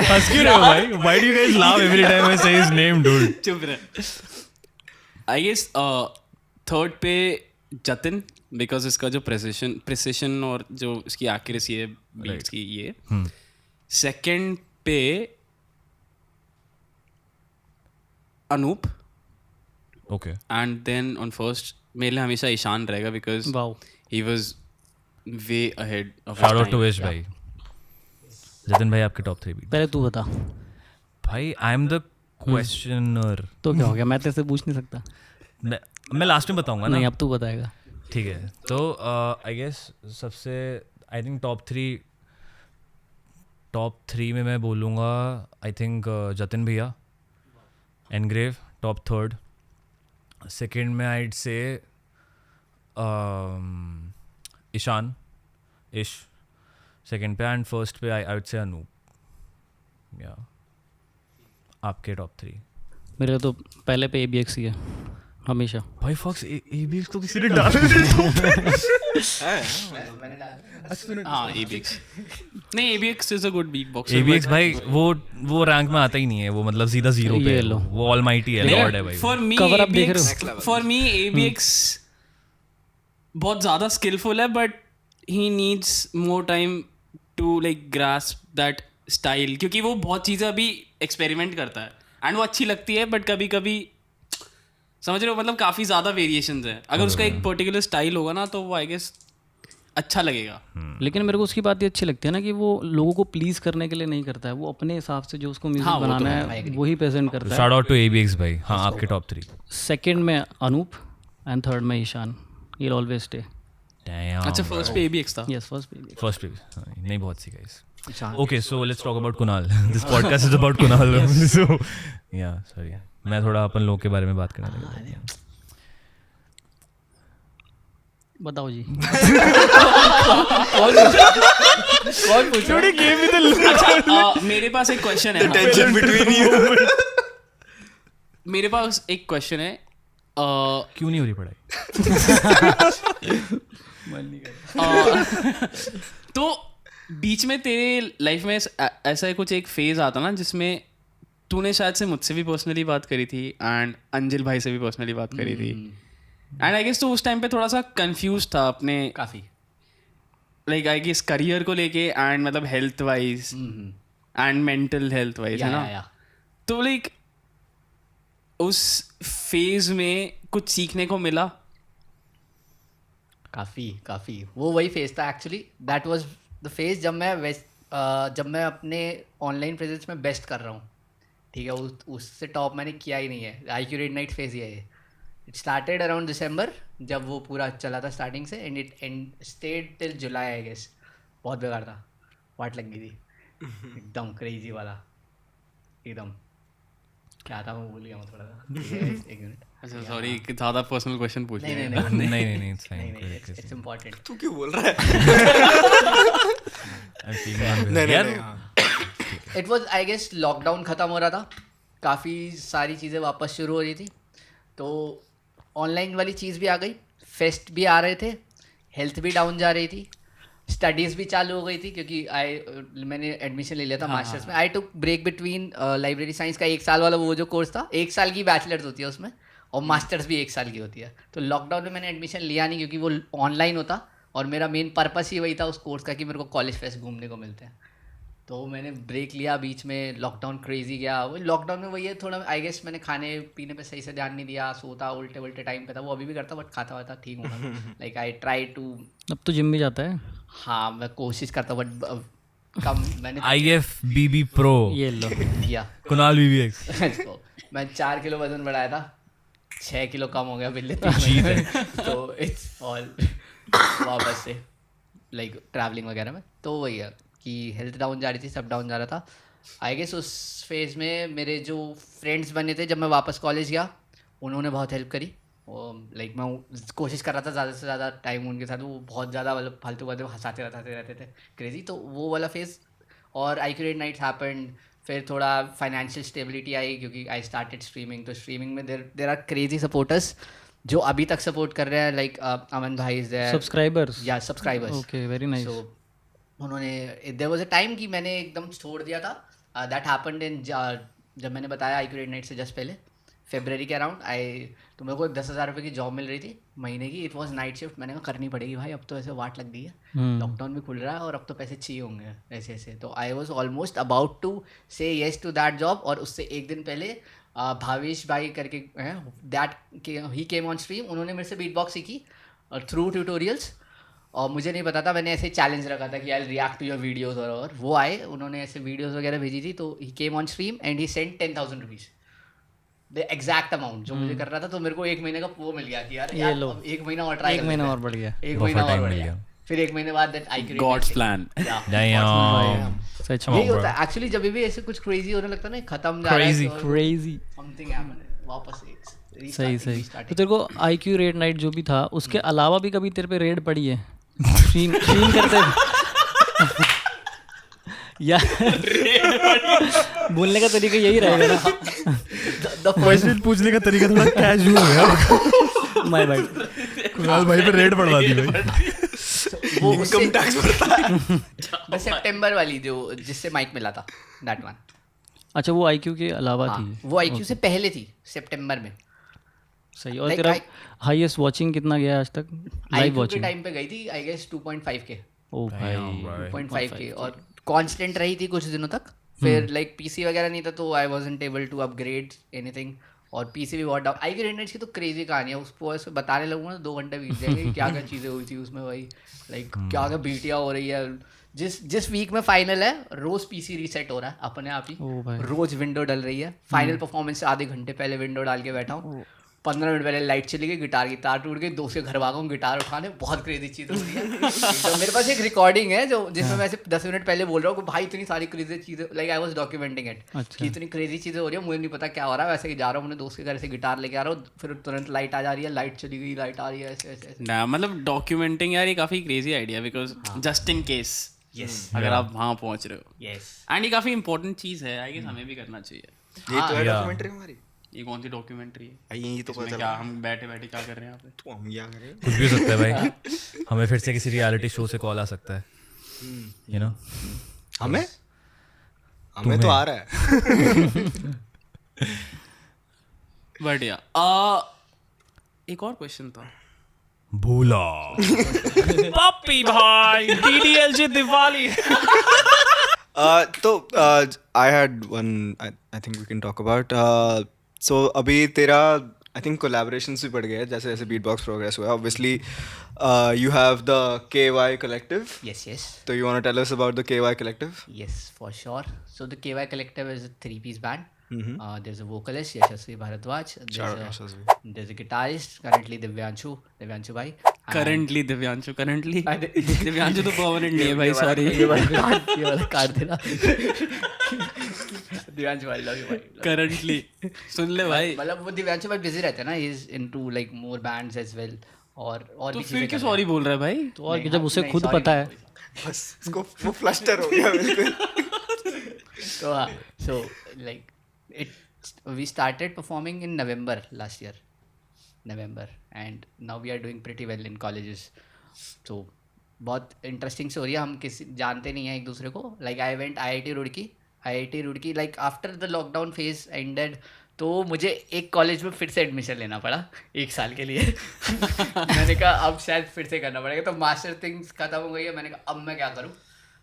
हंस क्यों रहे हो भाई? Why do you guys laugh every time I say his name, dude? चुप रहे। आई गेस थर्ड पे जतिन, बिकॉज इसका जो प्रिसिशन और जो इसकी एक्यूरेसी है बीट्स की ये। सेकंड पे Anoop, Okay. And then on first मेरे लिए हमेशा ईशान रहेगा because wow, he was way ahead of Shout out to Wish भाई. जतिन भाई, आपके टॉप 3 beat. पहले तू बता भाई, I am the questioner. तो क्या हो गया, मैं तेरे से पूछ नहीं सकता। मैं लास्ट में बताऊंगा ना. नहीं, अब तू बताएगा। ठीक है, तो आई गेस सबसे आई थिंक टॉप थ्री में मैं बोलूँगा, आई थिंक जतिन भैया, एनग्रेव टॉप 3rd, सेकंड में आइड से ईशान इश सेकंड पे, एंड फर्स्ट पे आई वुड से अनूप। या आपके टॉप 3? मेरे तो पहले पे ABX ही है हमेशा। भाई फॉक्स, ABX तो किसी ने डाला हाँ ABX नहीं, ABX is a good beat boxer. ABX भाई वो रैंक में आता ही नहीं है, वो मतलब सीधा 0 पे है, वो ऑलमाइटी है, लॉर्ड है भाई। फॉर मी कवर अप देख रहे हो? फॉर मी ABX बहुत ज़्यादा स्किलफुल है, but he needs more time to like grasp that style, क्योंकि वो बहुत चीज़ें अभी एक्सपेरिमेंट करता है एंड वो अच्छी लगती है, बट कभी कभी समझ रहे हो, मतलब काफ़ी ज़्यादा वेरिएशंस है। अगर उसका एक पर्टिकुलर स्टाइल होगा ना, तो वो आई गेस अच्छा लगेगा। लेकिन मेरे को उसकी बात ये अच्छी लगती है ना कि वो लोगों को प्लीज करने के लिए नहीं करता है, वो अपने हिसाब से जो उसको म्यूजिक बनाना है वही प्रेजेंट करता है। शाउट आउट टू ABX भाई। हाँ, आपके टॉप 3? सेकंड में अनूप एंड थर्ड में Ishaan. He will always stay. अच्छा, फर्स्ट पे ABX था। यस, फर्स्ट पे। फर्स्ट पे नहीं, बहुत सी guys. Okay, so let's talk about Kunal. This podcast is about Kunal. So yeah sorry, मैं थोड़ा अपन लोग के बारे में बात करने लगा। बताओ जी। कौन पूछो? अच्छा, मेरे पास एक क्वेश्चन है। Tension between you. मेरे पास एक क्वेश्चन है। क्यों नहीं हो रही पढ़ाई? तो बीच में तेरे लाइफ में ऐसा कुछ एक फेज आता ना, जिसमें तूने शायद से मुझसे भी पर्सनली बात करी थी एंड अंजिल भाई से भी पर्सनली बात करी थी, एंड आई गेस तो उस टाइम पे थोड़ा सा कंफ्यूज था अपने काफ़ी, लाइक आई गेस करियर को लेके एंड मतलब health wise and mental health wise, है ना? तो लाइक उस फेज में कुछ सीखने को मिला? काफ़ी वो वही फेज था actually. That was the phase जब मैं अपने ऑनलाइन प्रेजेंस में बेस्ट कर रहा हूँ, ठीक है। उससे टॉप मैंने किया ही नहीं है। IQ नाइट फेज ही है ये। इट स्टार्टेड अराउंड दिसंबर, जब वो पूरा चला था स्टार्टिंग से, and it stayed till July I guess. बहुत बेकार था, वाट लग गई थी एकदम क्रेजी वाला, एकदम। क्या था मैं भूल गया, मैं थोड़ा सा। एक मिनट। अच्छा सॉरी, ज़्यादा पर्सनल क्वेश्चन पूछ नहीं लिया। नहीं, it's fine. It's important. तू क्यों बोल रहा है? नहीं, it was I guess lockdown ख़त्म हो रहा था, काफ़ी सारी चीज़ें वापस शुरू हो रही थी, तो ऑनलाइन वाली चीज़ भी आ गई, फेस्ट भी आ रहे थे, हेल्थ भी डाउन जा रही थी, स्टडीज़ भी चालू हो गई थी, क्योंकि मैंने एडमिशन ले लिया था मास्टर्स में। आई टुक ब्रेक बिटवीन लाइब्रेरी साइंस का 1 साल वाला वो जो कोर्स था, 1 साल की बैचलर्स होती है उसमें, और मास्टर्स भी 1 साल की होती है। तो लॉकडाउन में मैंने एडमिशन लिया नहीं, क्योंकि वो ऑनलाइन होता, और मेरा मेन पर्पस ही वही था उस कोर्स का कि मेरे को कॉलेज फेस्ट घूमने को मिलते हैं। तो मैंने ब्रेक लिया बीच में, लॉकडाउन क्रेजी गया। वो लॉकडाउन में वही है, थोड़ा आई गेस मैंने खाने पीने पे सही से ध्यान नहीं दिया, सोता उल्टे उल्टे टाइम पे था। वो अभी भी करता बट खाता वाता ठीक होगा। लाइक आई ट्राई टू, अब तो जिम भी जाता है। हाँ मैं कोशिश करता हूँ बट कम। मैंने IFBB Pro ये लो किया। कुणाल BBX तो मैं 4 किलो वजन बढ़ाया था, 6 किलो कम हो गया बिल्ले। तो इट्स ऑल वापस से लाइक ट्रैवलिंग वगैरह में। तो वही है कि हेल्थ डाउन जा रही थी, सब डाउन जा रहा था। आई गेस उस फेज़ में मेरे जो फ्रेंड्स बने थे जब मैं वापस कॉलेज गया, उन्होंने बहुत हेल्प करी। लाइक मैं कोशिश कर रहा था ज़्यादा से ज़्यादा टाइम उनके साथ, वो बहुत ज़्यादा मतलब फालतू बातें हंसाते रहते थे, क्रेजी। तो वो वाला फेज़। और IQ8 नाइट्स हैपेंड। फिर थोड़ा फाइनेंशियल स्टेबिलिटी आई क्योंकि आई स्टार्टेड स्ट्रीमिंग। तो स्ट्रीमिंग में देर आर क्रेजी सपोर्टर्स जो अभी तक सपोर्ट कर रहे हैं। लाइक अमन भाई is there, subscribers. Yeah subscribers. Okay, very nice. So उन्होंने, देयर वाज अ टाइम कि मैंने एकदम छोड़ दिया था। दैट हैपेंड इन, जब मैंने बताया IQ8 नाइट से जस्ट पहले फरवरी के अराउंड तो मेरे को 10,000 रुपये की जॉब मिल रही थी महीने की। It was night shift. मैंने कहा करनी पड़ेगी भाई, अब तो ऐसे वाट लग गई है, लॉकडाउन भी खुल रहा है और अब तो पैसे चाहिए होंगे ऐसे ऐसे। तो I was almost about to say yes to that job. और उससे एक दिन पहले भावेश भाई करके that he came on stream. उन्होंने मेरे से बीट बॉक्स सीखी थ्रू ट्यूटोरियल्स। और मुझे नहीं पता था, मैंने ऐसे चैलेंज रखा था कि I react to your videos. और वो आए, उन्होंने ऐसे वीडियोज़ वगैरह भेजी थी। तो he came on stream and he sent 10,000 rupees, the exact amount जो मुझे कर रहा था। तो मेरे को 1 महीने का वो मिल गया कि यार लो। अब 1 महीना और ट्राई, 1 महीना और बढ़ गया। 1 महीना और बढ़ गया। फिर 1 महीने बाद दैट IQ8 गॉड्स प्लान। सच यही में होता है एक्चुअली। जब भी ऐसे कुछ क्रेजी होने लगता है ना, खत्म जा रहा है, क्रेजी। समथिंग हैपेंड, वापस से सही सही। तो तेरे को IQ8 नाइट जो भी था उसके अलावा भी कभी तेरे पे रेड पड़ी है? स्ट्रीम करते या बोलने का तरीका यही रहेगा ना। क्वेश्चन पूछने का तरीका थोड़ा कैजुअल हो गया। माय भाई, कुणाल भाई पे रेड पड़वा दी भाई। वो इनकम टैक्स भरता है। सितंबर वाली जो जिससे माइक मिला था, दैट वन। अच्छा, वो IQ के अलावा थी? वो IQ से पहले थी, सितंबर में। सही। और तेरा हाईएस्ट वॉचिंग कितना गया आज तक? लाइव IQ के वॉचिंग टाइम पे गई थी आई गेस 2.5 के। ओ भाई, 2.5 के। और कांस्टेंट रही थी कुछ दिनों तक। फिर लाइक PC वगैरह नहीं था तो I wasn't able to upgrade anything. और PC भी बहुत डाउन। IQ8 नाइट्स की तो क्रेजी कहानी है, उसको ऐसे बताने लगूंगा ना 2 घंटे बीत जाएंगे क्या क्या चीज़ें हुई थी उसमें भाई। लाइक क्या क्या बीटियाँ हो रही है। जिस वीक में फाइनल है, रोज PC रीसेट हो रहा है अपने आप ही। ओ भाई। रोज विंडो डल रही है। फाइनल परफॉर्मेंस से आधे घंटे पहले विंडो डाल के बैठा हूँ। 15 मिनट पहले लाइट चली गई, गिटार की तार टूट गई, दोस्त के घर भागा हूँ गिटार उठाने। बहुत क्रेजी चीज़ हो रही है। तो मेरे पास एक रिकॉर्डिंग है जो जिसमें मैं 10 मिनट पहले बोल रहा हूँ कि भाई इतनी सारी क्रेजी चीज़ें, like I was documenting it कि इतनी क्रेजी चीज़ें हो रही है, मुझे नहीं पता क्या हो रहा है। वैसे ही जा रहा हूँ अपने दोस्त के घर से गिटार लेके आ रहा हूँ, फिर तुरंत लाइट आ जा रही है, लाइट चली गई, लाइट आ रही है, ऐसे ऐसे। ना मतलब डॉक्यूमेंटिंग यार ये काफ़ी crazy idea, because just in case अगर आप वहाँ पहुँच रहे हो। एंड ये काफ़ी इंपॉर्टेंट चीज़ है, आई गेस हमें भी करना चाहिए। ये तो है डॉक्यूमेंट्री हमारी। ये कौन सी डॉक्यूमेंट्री है? यही तो पता क्या हम बैठे बैठे क्या कर रहे हैं यहाँ पे? तो हम क्या करें? कुछ भी हो सकता है भाई। हमें फिर से किसी रियलिटी शो से कॉल आ सकता है, यू नो। हमें तो आ रहा है। बट या एक और क्वेश्चन था। भूला पप्पी भाई, DDLJ दिवाली। तो I had one I think we can talk about. So अभी तेरा I think collaborations भी बढ़ गए हैं जैसे जैसे Beatbox progress हुआ है. Obviously you have the KY Collective. Yes. So you want to tell us about the KY Collective? Yes, for sure. So the KY Collective is a 3-piece band. There's a vocalist, Yashasvi Bharadwaj. There's a guitarist, currently Divyanshu bhai. Currently Divyanshu तो permanent नहीं है भाई, sorry. ये वाला काट देना। दिव्यांशु भाई, love you भाई। करंटली सुन ले भाई। मतलब वो दिव्यांशु भाई बिजी रहते हैं ना, he is into like more bands as well. और तो भी फिर क्यों सॉरी बोल रहा है भाई? तो और जब उसे खुद पता है। बस इसको वो फ्लस्टर हो गया बिल्कुल। तो हाँ, so like we started performing in November last year, and now we are doing pretty well in colleges. So बहुत इंटरेस्टिंग स्टोरी है। हम किसी जानते नहीं हैं एक दूसरे को। Like I went IIT Roorkee like after the lockdown phase ended. तो मुझे एक कॉलेज में फिर से एडमिशन लेना पड़ा 1 साल के लिए। मैंने कहा अब शायद फिर से करना पड़ेगा। तो मास्टर थिंग्स खत्म हो गई है। मैंने कहा अब मैं क्या करूँ।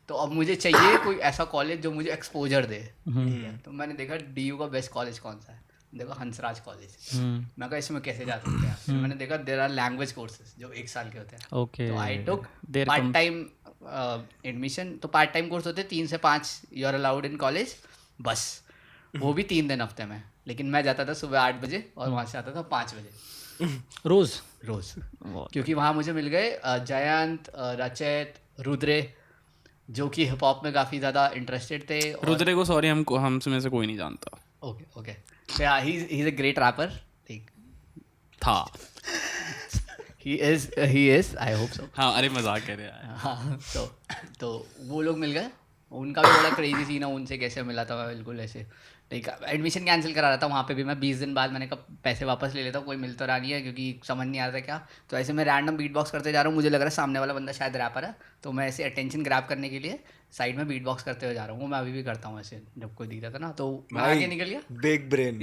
तो अब मुझे चाहिए कोई ऐसा कॉलेज जो मुझे एक्सपोजर दे, ठीक है। तो मैंने देखा DU का बेस्ट कॉलेज कौन सा है, देखा हंसराज कॉलेज। मैं कहा इसमें कैसे जा सकते हैं, फिर मैंने देखा देयर आर लैंग्वेज कोर्सेज जो 1 साल के होते हैं। ओके तो I took part time admission. तो पार्ट टाइम कोर्स होते हैं 3 से 5, you are allowed in college, बस वो भी 3 दिन हफ्ते में। लेकिन मैं जाता था सुबह 8 बजे और वहाँ से आता था 5 बजे रोज रोज, क्योंकि वहाँ मुझे मिल गए जयंत, रचित, रुद्रे, जो कि हिप हॉप में काफ़ी ज़्यादा इंटरेस्टेड थे। रुद्रे को सॉरी हम में से कोई नहीं जानता okay okay, he is a great rapper, ठीक था। He is I hope so. हाँ अरे मजाक कर रहे हैं। हाँ तो वो लोग मिल गए, उनका भी बड़ा क्रेजी सीन है, उनसे कैसे मिला था मैं बिल्कुल ऐसे। ठीक है, एडमिशन कैंसिल करा रहा था वहाँ पे भी मैं 20 दिन बाद। मैंने कहा पैसे वापस ले लेता हूँ, कोई मिल तो रहा नहीं है, क्योंकि समझ नहीं आ रहा था क्या। तो ऐसे मैं रैंडम बीट बॉक्स करते जा रहा हूँ, मुझे लग रहा है सामने वाला बंदा शायद रैपर है, तो मैं ऐसे अटेंशन ग्रैब करने के लिए साइड में बीट बॉक्स करते हुए जा रहा हूँ। वो मैं अभी भी करता हूँ ऐसे, जब कोई दिखता था ना तो मैं आगे निकल गया, बिग ब्रेन।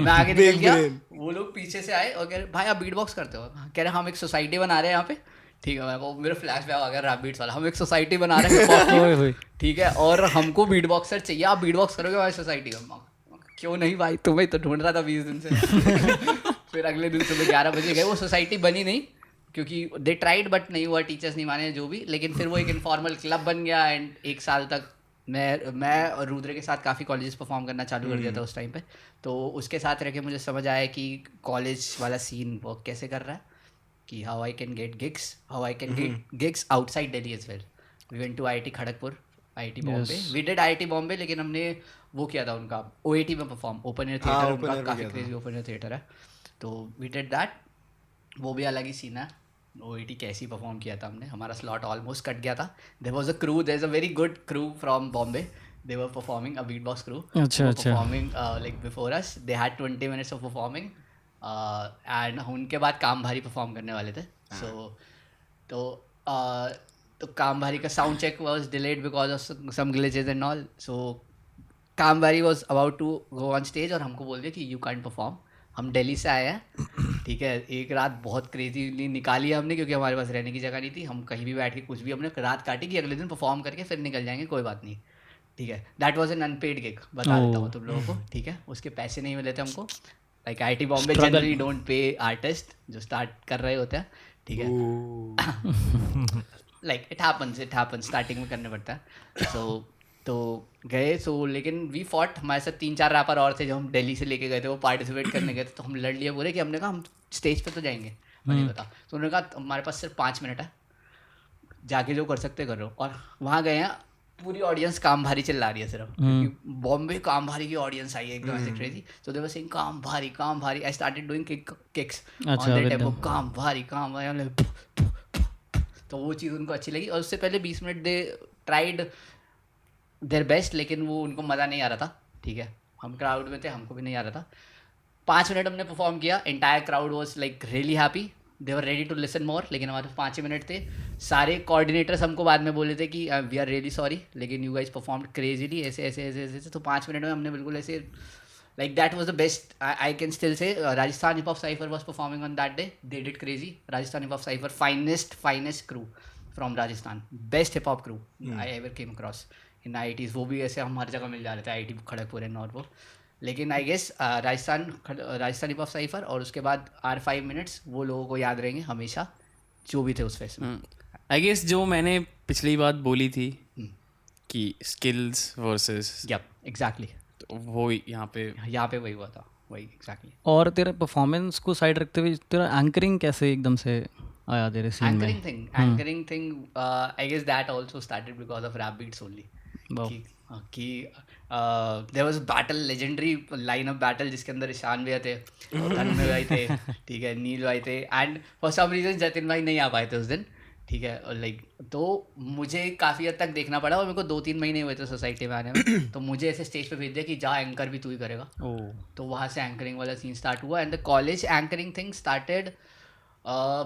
मैं आगे निकल गया, वो लोग पीछे से आए और कह रहे भाई आप बीट बॉक्स करते हो? कह रहे हम एक सोसाइटी बना रहे हैं यहाँ पे, ठीक है। वो मेरा फ्लैश बैक आ गया रैप बीट्स वाला, हम एक सोसाइटी बना रहे हैं, ठीक है, और हमको बीट बॉक्सर चाहिए, आप बीट बॉक्स करोगे हमारी सोसाइटी में? क्यों नहीं भाई, तुम्हें तो ढूंढ रहा था 20 दिन से। फिर अगले दिन सुबह 11 बजे गए, वो सोसाइटी बनी नहीं क्योंकि दे ट्राइड बट नहीं हुआ, टीचर्स नहीं माने जो भी। लेकिन फिर वो एक इनफॉर्मल क्लब बन गया एंड 1 साल तक मैं और रुद्र के साथ काफ़ी कॉलेजेस परफॉर्म करना चालू कर दिया था उस टाइम पे। तो उसके साथ रह के मुझे समझ आया कि कॉलेज वाला सीन वर्क कैसे कर रहा है, कि how I can get gigs, how I can get gigs outside Delhi as well. We went to IIT Kharagpur, IIT Bombay, we did IIT Bombay, लेकिन हमने वो किया था उनका OAT में परफॉर्म, ओपन एयर थिएटर, उनका काफ़ी क्रेजी ओपन एयर थिएटर है, तो वी डिड दैट। वो भी अलग ही सीन है, OAT कैसे परफॉर्म किया था हमने, हमारा स्लॉट ऑलमोस्ट कट गया था। There was a crew, there is a very good crew from Bombay, they were performing, a beat box crew performing like before us, they had 20 minutes of performing and उनके बाद काम भारी perform करने वाले थे। तो काम भारी का sound check was delayed because of some glitches and all. So Kaam Bhaari was about to go on stage और हमको बोल दिया कि यू कांट परफॉर्म। हम दिल्ली से आए हैं, ठीक है, एक रात बहुत क्रेजीली निकाली है हमने, क्योंकि हमारे पास रहने की जगह नहीं थी। हम कहीं भी बैठ के कुछ भी हमने रात काटी कि अगले दिन परफॉर्म करके फिर निकल जाएंगे, कोई बात नहीं, ठीक है। That was an unpaid gig, बता देता हूँ तुम लोगों को, ठीक है। उसके पैसे नहीं मिले थे हमको, like IIT Bombay generally don't pay artist जो स्टार्ट कर रहे होते हैं, ठीक है। लाइक इट हैपन्स स्टार्टिंग में करने पड़ता है। तो गए, लेकिन वी फॉट, हमारे साथ 3-4 रैपर और थे जो हम दिल्ली से लेके गए थे, वो पार्टिसिपेट करने गए थे। तो हम लड़ लिए पूरे कि हमने कहा हम स्टेज पे तो जाएंगे, मैंने बता। तो उन्होंने कहा हमारे पास सिर्फ 5 मिनट है, जाके जो कर सकते करो। और वहाँ गए हैं, पूरी ऑडियंस काम भारी चिल्ला रही है सिर्फ, क्योंकि बॉम्बे काम भारी की ऑडियंस आई है एकदम ऐसे crazy. So they were saying काम भारी। I started doing kicks on the tempo, काम भारी। तो वो चीज़ उनको अच्छी लगी। और उससे पहले 20 minute they tried their best, लेकिन वो उनको मज़ा नहीं आ रहा था, ठीक है। हम क्राउड में थे, हमको भी नहीं आ रहा था। 5 मिनट हमने परफॉर्म किया, entire crowd was like really happy, they were ready to listen more. लेकिन हमारे 5 मिनट थे। सारे कोऑर्डिनेटर्स हमको बाद में बोले थे कि वी आर रियली सॉरी, लेकिन यू गाइज परफॉर्म्ड क्रेजीली, ऐसे। तो 5 मिनट में हमने बिल्कुल ऐसे, like that was the best. I can still say Rajasthan Hip Hop Cypher was performing on that day. They did crazy. Rajasthan Hip Hop Cypher, finest crew from Rajasthan, best hip hop crew I ever came across in IITs. वो भी ऐसे हम हर जगह मिल जा रहे थे, IIT Kharagpur and और वो। लेकिन I guess Rajasthan hip hop cypher और उसके बाद आर 5 मिनट्स वो लोगों को याद रहेंगे हमेशा, जो भी थे उस फेस में। आई गेस जो मैंने पिछली बात बोली थी कि स्किल्स वर्सेस, एग्जैक्टली, वो यहाँ पे वही हुआ था, वही एग्जैक्टली। और तेरे परफॉर्मेंस को साइड रखते हुए तेरा एंकरिंग कैसे एकदम से आया तेरे सीन में? Anchoring thing I guess that also started because of rap beats only. कि there was battle, legendary line of battle, जिसके अंदर ईशान भैया थे, तन्मय भाई थे, ठीक है, नील भाई थे, and for some reason Jatin भाई नहीं आ पाए थे उस दिन, ठीक है। और लाइक तो मुझे काफ़ी हद तक देखना पड़ा, और मेरे को 2-3 महीने हुए थे सोसाइटी में आने में। तो मुझे ऐसे स्टेज पे भेज दिया कि जा एंकर भी तू ही करेगा। तो वहाँ से एंकरिंग वाला सीन स्टार्ट हुआ, and the college anchoring thing started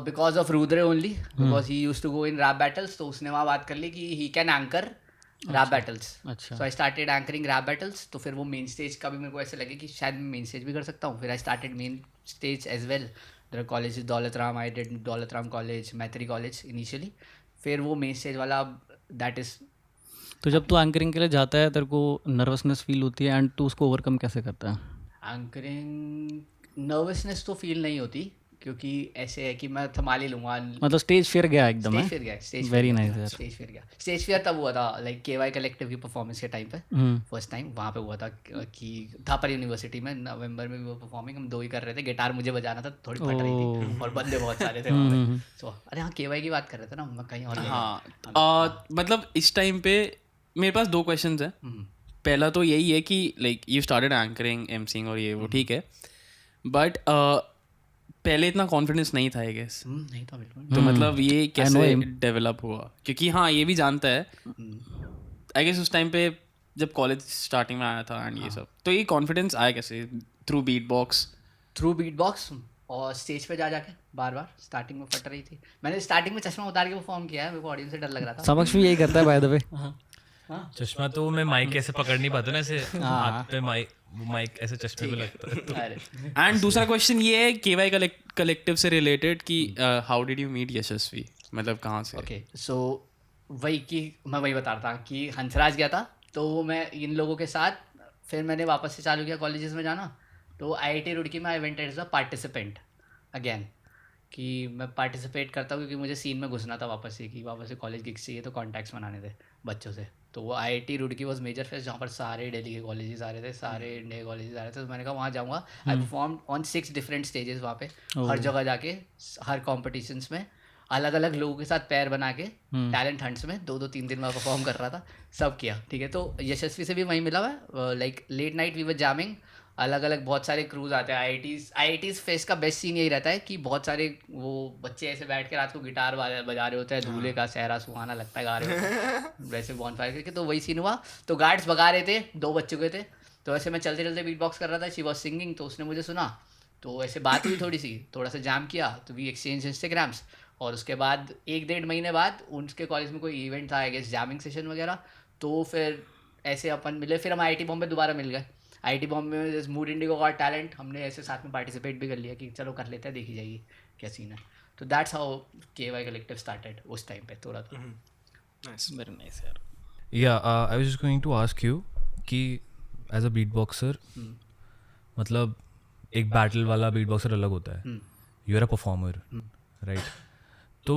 because of Rudra only, because he used to go in rap battles. तो उसने वहाँ बात कर ली कि he can anchor rap battles. So I started anchoring rap battles. तो फिर वो मेन स्टेज का भी मेरे को ऐसे लगे कि शायद मैं मेन स्टेज भी कर सकता हूँ। फिर I started main stage as well. There college is Daulat Ram, I did Daulat Ram college, Maitri college initially. फिर वो मेन स्टेज वाला, दैट इज़ तो जब तू एंकरिंग के लिए जाता है तेरे को नर्वसनेस फील होती है एंड तू उसको ओवरकम कैसे करता है? एंकरिंग नर्वसनेस तो फील नहीं होती, क्योंकि ऐसे है कि मैं संभाल ही लूंगा। मतलब स्टेज फियर गया एकदम स्टेज है? फिर गया, स्टेज Very nice यार। स्टेज फिर गया। स्टेज फियर तब हुआ था लाइक केवाई कलेक्टिव की परफॉर्मेंस के टाइम पे, फर्स्ट टाइम वहाँ पे हुआ था कि थापर यूनिवर्सिटी में नवंबर में भी वो परफॉर्मिंग हम 2 ही कर रहे थे, गिटार मुझे बजाना था, थोड़ी फट रही थी और बंदे बहुत सारे थे वहाँ पे। सो अरे हाँ, केवाई की बात कर रहे थे ना, मैं कहीं और हाँ मतलब इस टाइम पे मेरे पास 2 क्वेश्चंस हैं। पहला तो यही है कि like you started anchoring, MCing और ये वो ठीक है, बट पहले इतना कॉन्फिडेंस नहीं था आई गेस, नहीं था बिल्कुल। तो मतलब ये कैसे डेवलप हुआ? क्योंकि हाँ ये भी जानता है आई गेस उस टाइम पे जब कॉलेज स्टार्टिंग में आया था एंड ये सब, तो ये कॉन्फिडेंस आया कैसे? Through beat box? Through beat box और स्टेज पे जा जाके बार बार। स्टार्टिंग में फट रही थी, मैंने स्टार्टिंग में चश्मा उतार के परफॉर्म किया है, मेरे को ऑडियंस से डर लग रहा था। समक्ष भी यही करता है बाय द वे। चश्मा तो मैं माइक ऐसे पकड़ नहीं पाता ना, ऐसे हाथ पे माइक ऐसे चश्मे पे लगता है। एंड दूसरा क्वेश्चन ये है केवाई कलेक्टिव से रिलेटेड कि हाउ डिड यू मीट यशस्वी, मतलब कहाँ से? ओके सो वही कि मैं वही बता रहा था कि हंसराज गया था, तो मैं इन लोगों के साथ फिर मैंने वापस से चालू किया कॉलेजेस में जाना। तो IIT रुड़की में I went as a participant again, कि मैं पार्टिसिपेट करता हूँ क्योंकि मुझे सीन में घुसना था वापस से, कि वापस से कॉलेज गिग्स चाहिए तो कॉन्टैक्ट्स बनाने थे बच्चों से। तो वो IIT Roorkee was major fest जहाँ पर सारे दिल्ली के कॉलेजेस आ रहे थे, सारे इंडिया कॉलेजेस आ रहे थे। तो मैंने कहा वहाँ जाऊँगा। I perform on 6 different stages वहाँ पे, हर जगह जाके हर कॉम्पिटिशन्स में अलग अलग लोगों के साथ पैर बना के टैलेंट हंट्स में 2-3 दिन में परफॉर्म कर रहा था, सब किया ठीक है। तो यशस्वी से भी वहीं मिला हुआ, like late night we were jamming, अलग अलग बहुत सारे क्रूज आते हैं। IIT's फेस्ट का बेस्ट सीन यही रहता है कि बहुत सारे वो बच्चे ऐसे बैठ के रात को गिटार बजा रहे होते हैं, दूल्हे का सहरा सुहाना लगता है गा रहे होते हैं वैसे बॉनफायर करके। तो वही सीन हुआ, तो गार्ड्स भगा रहे थे, 2 बज चुके थे। तो ऐसे मैं चलते चलते बीट बॉक्स कर रहा था, शी वॉज सिंगिंग, तो उसने मुझे सुना, तो ऐसे बात हुई थोड़ा सा जैम किया, तो वी एक्सचेंज इंस्टाग्राम्स। और उसके बाद 1-1.5 महीने बाद उनके कॉलेज में कोई इवेंट था आई गेस, जैमिंग सेशन वगैरह, तो फिर ऐसे अपन मिले। फिर हम IIT बॉम्बे दोबारा मिल गए। IIT बॉम्बे में मूड इंडिगो गॉट टैलेंट, हमने ऐसे साथ में पार्टिसिपेट भी कर लिया कि चलो कर लेते हैं, देखी जाएगी क्या सीन है। तो that's how KY collective started उस टाइम पे थोड़ा तो। वेरी नाइस यार। Yeah I was just going to ask you कि एज अ बीट बॉक्सर, मतलब एक बैटल वाला बीट बॉक्सर अलग होता है, you are a performer right? तो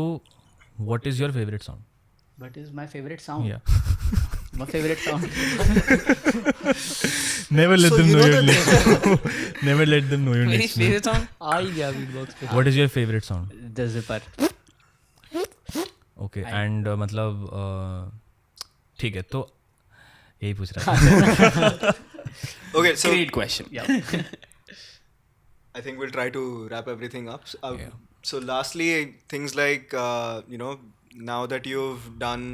what is your favourite sound? What is my favorite sound? Yeah. My favorite sound. Never let So them you know know your the- name. Never let them know your मेरी next name. Favourite song आ ही गया beat box पे। What is your favorite sound? The zipper. Okay, and मतलब ठीक है, तो यही पूछ रहा था। Okay, so great question. I think we'll try to wrap everything up. So lastly, things like, now that you've done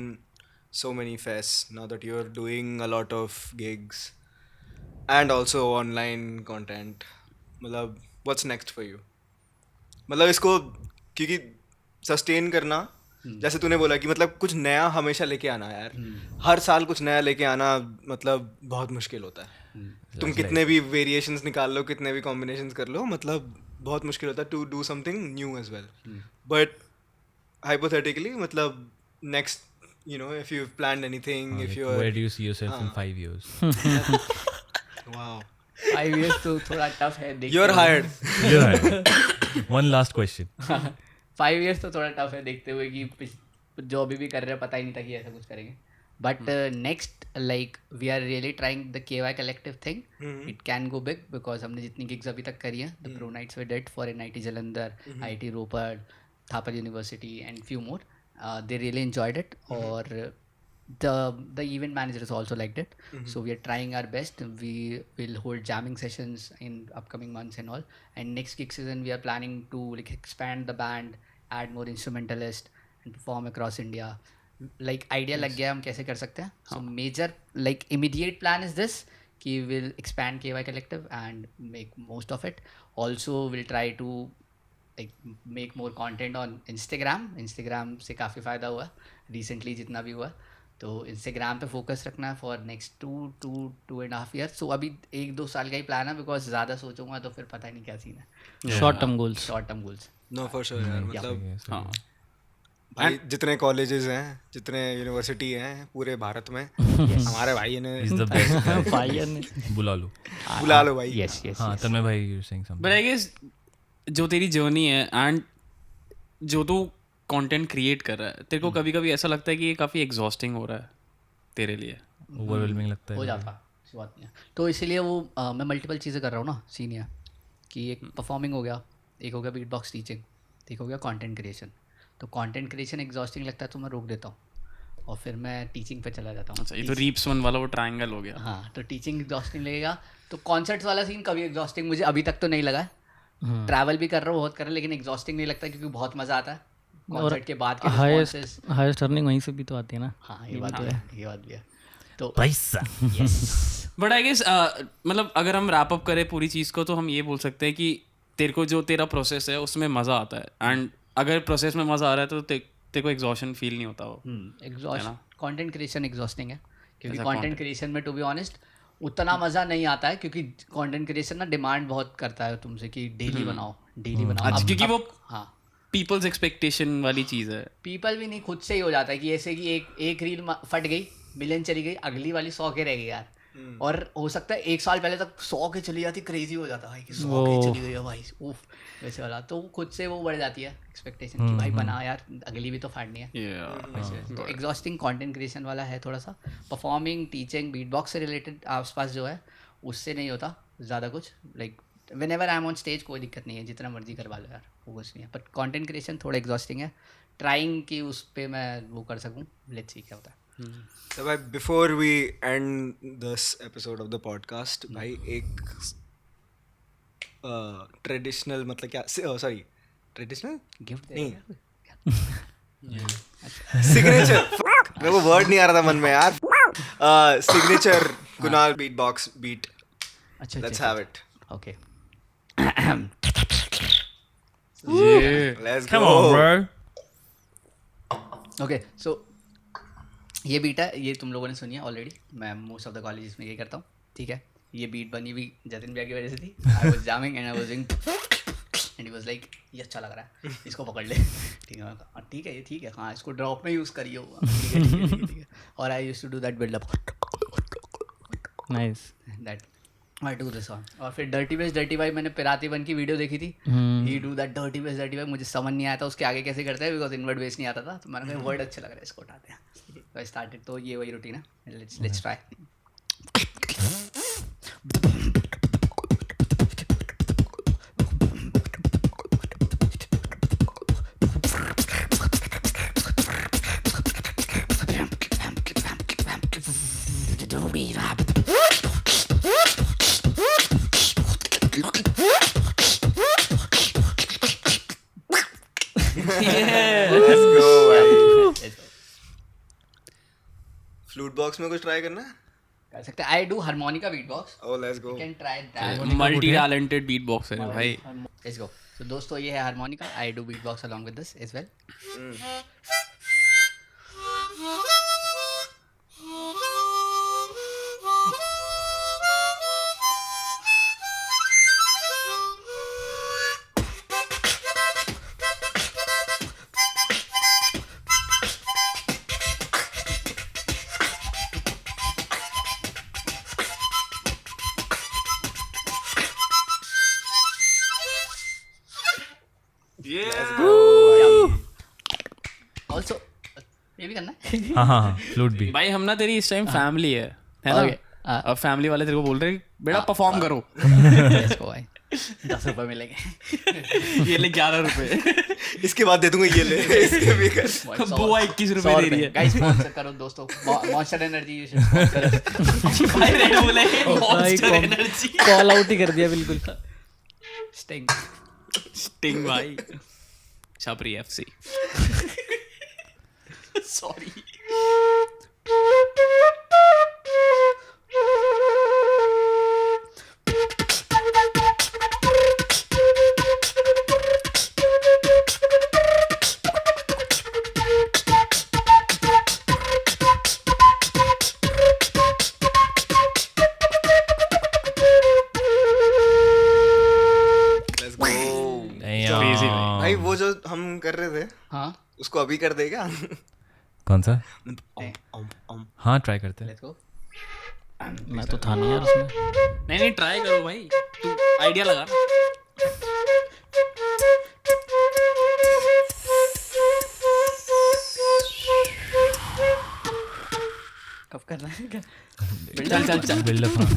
so many fests, now that you're doing a lot of gigs and also online content, मतलब what's next for you? मतलब इसको क्योंकि sustain करना, जैसे तूने बोला कि मतलब कुछ नया हमेशा लेके आना यार, हर साल कुछ नया लेके आना मतलब बहुत मुश्किल होता है। तुम कितने भी वेरिएशंस निकाल लो, कितने भी कॉम्बिनेशंस कर लो, मतलब बहुत मुश्किल होता है to do something new as well. But hypothetically मतलब next, if you've planned anything, if you're Where do you see yourself in 5 years? wow, 5 years तो थोड़ा टफ है, देखते you're हुए। hired. You're right. One last question. 5 years तो थोड़ा tough है, देखते हुए कि जो अभी भी कर रहे हैं पता ही नहीं था कि ऐसा कुछ करेंगे। But next like we are really trying the KY collective thing, it can go big because हमने जितनी गिग्स अभी तक करी हैं, the pro nights they did for NIT Jalandhar, IIT Ropar, Thapar university and few more, they really enjoyed it, or the event managers also liked it. So we are trying our best. We will hold jamming sessions in upcoming months and all, and next gig season we are planning to like expand the band, add more instrumentalists and perform across India. Like idea लग गया हम कैसे कर सकते हैं. So major like immediate plan is this, कि we'll expand KY Collective and make most of it. Also we'll try to like make more content on Instagram से काफ़ी फ़ायदा हुआ रिसेंटली जितना भी हुआ, तो Instagram पे फोकस रखना है फॉर नेक्स्ट 2.5 years. सो अभी 1-2 साल का ही प्लान है, बिकॉज ज़्यादा सोचूंगा तो फिर पता ही नहीं क्या सीन है. Short term goals. Short term goals. No, for sure यार, मतलब हाँ भाई जितने कॉलेजेस हैं, जितने यूनिवर्सिटी हैं पूरे भारत में, हमारे भाई ने इज द बेस्ट भाई ने बुला लो बुला लो भाई। यस यस हाँ तन्मय भाई you saying but something I guess जो तेरी जर्नी है एंड जो तू कंटेंट क्रिएट कर रहा है, तेरे को कभी कभी ऐसा लगता है कि ये काफ़ी एग्जॉस्टिंग हो रहा है तेरे लिए? ओवरवेलमिंग लगता हो है जाता ऐसी बात नहीं है। तो इसीलिए वो मैं मल्टीपल चीज़ें कर रहा हूँ ना, सीन है कि एक परफॉर्मिंग हो गया, एक हो गया बीट बॉक्स टीचिंग, एक हो गया कंटेंट क्रिएशन। तो कंटेंट क्रिएशन एग्जॉस्टिंग लगता है तो मैं रोक देता हूँ और फिर मैं टीचिंग पे चला जाता हूँ। अच्छा, ये तो रीप्स वन वाला वो ट्रायंगल हो गया। हाँ, तो टीचिंग एग्जॉस्टिंग लगेगा। तो कॉन्सर्ट्स वाला सीन कभी एग्जॉस्टिंग मुझे अभी तक तो नहीं लगा है। ट्रैवल भी कर रहा हूँ, बहुत कर रहा हूँ, लेकिन एग्जॉस्टिंग नहीं लगता क्योंकि बहुत मज़ा आता है कॉन्सर्ट के बाद के responses। हाईएस्ट अर्निंग वहीं से भी तो आती है ना। हाँ ये बात है, ये बात भी है। तो पैसा बट आई गेस मतलब अगर हम रैप अप करें पूरी चीज़ को तो हम ये बोल सकते हैं कि तेरे को जो तेरा प्रोसेस है उसमें मज़ा आता है, एंड अगर प्रोसेस में मज़ा आ रहा है तो तेरे को एग्जॉशन फील नहीं होता वो। एग्जॉस्ट कंटेंट क्रिएशन एग्जॉस्टिंग है क्योंकि कंटेंट क्रिएशन में टू बी ऑनेस्ट उतना मज़ा नहीं आता है क्योंकि कंटेंट क्रिएशन ना डिमांड बहुत करता है तुमसे कि डेली बनाओ डेली बनाओ। अच्छा, क्योंकि वो हाँ पीपल्स एक्सपेक्टेशन वाली चीज़ है। पीपल भी नहीं, खुद से ही हो जाता है कि ऐसे कि एक रील फट गई, मिलियन चली गई, अगली वाली 100 के रह गई यार। और हो सकता है 1 साल पहले तक 100 के चली जाती, क्रेजी हो जाता भाई कि 100 के चली गई है भाई, उफ वैसे वाला। तो खुद से वो बढ़ जाती है एक्सपेक्टेशन कि भाई बना यार, अगली भी तो फाड़नी है। तो एग्जॉस्टिंग कंटेंट क्रिएशन वाला है थोड़ा सा। परफॉर्मिंग, टीचिंग, बीट बॉक्स से रिलेटेड आसपास जो है उससे नहीं होता ज़्यादा कुछ। Like when ever I am on stage कोई दिक्कत नहीं है, जितना मर्जी करवा लो यार, वो कुछ नहीं है। बट कंटेंट क्रिएशन थोड़ा एग्जॉस्टिंग है, ट्राइंग कि उस पर मैं वो कर सकूँ। लेट्स सी क्या होता है। तो भाई before we end this episode of the podcast, भाई एक ट्रेडिशनल मतलब क्या, सॉरी ट्रेडिशनल गिफ्ट नहीं सिग्नेचर, मेरे को वर्ड नहीं आ रहा था मन में यार। Signature Kunal beat box beat, अच्छा let's have it. Okay let's Come on, go. bro. Okay so ये बीट है, ये तुम लोगों ने सुनी है ऑलरेडी। मैं मोस्ट ऑफ द कॉलेजेस में ये करता हूँ, ठीक है। ये बीट बनी हुई जतिन भैया की वजह से थी। I was jamming and I was doing and he was like ये अच्छा लग रहा है, इसको पकड़ ले। ठीक है, ठीक है, ये ठीक है, हाँ इसको ड्रॉप में यूज़ करिए। ठीक है, ठीक है, ठीक है, ठीक है। और I used to do that buildup, nice. That I do this on. और फिर डर्टी बेस डर्टी वाई, मैंने पिराती बन की वीडियो देखी थी, he do that dirty bass dirty why. मुझे समझ नहीं आया था उसके आगे कैसे करते हैं, बिकॉज इनवर्ड बेस नहीं आता था। तो मैंने कहा वर्ड अच्छा लग रहा है, इसको उठाते हैं। तो आई स्टार्टेड, तो ये वही रूटीन है। Let's try. फ्लूट बॉक्स में कुछ ट्राई करना है? कर सकते हैं। I do harmonica beat box, oh let's go. Can try that. Multi talented beat box है भाई। Let's go. तो दोस्तों ये है harmonica, I do beat box along with this as well. Also ये भी करना है। हाँ हाँ हाँ फ्लूट भी भाई हम ना तेरी इस टाइम फैमिली है ना। Okay. अब फैमिली वाले तेरे को बोल रहे हैं बेटा परफॉर्म करो। Let's go भाई, 10 रुपये मिलेंगे। ये ले 11 रुपए, इसके बाद दे दूंगा, ये ले इसके भी कर। बुआ 21 रुपए दे रही है। गाइस स्पॉन्सर करो दोस्तों, monster energy you should sponsor. भाई रेड बुल है, मॉन्स्टर एनर्जी, कॉल आउट ही कर दिया बिल्कुल। स्टिंग स्टिंग भाई, छपरी FC. Sorry. Let's go. Damn. भाई वो जो हम कर रहे थे, हाँ उसको अभी कर देगा. कौन सा? हाँ ट्राई करते हैं. Let's go. मैं तो था नहीं यार उसमें. नहीं ट्राई करो भाई, तू आइडिया लगा ना. कब करना है क्या? चल बिल्डअप. हाँ.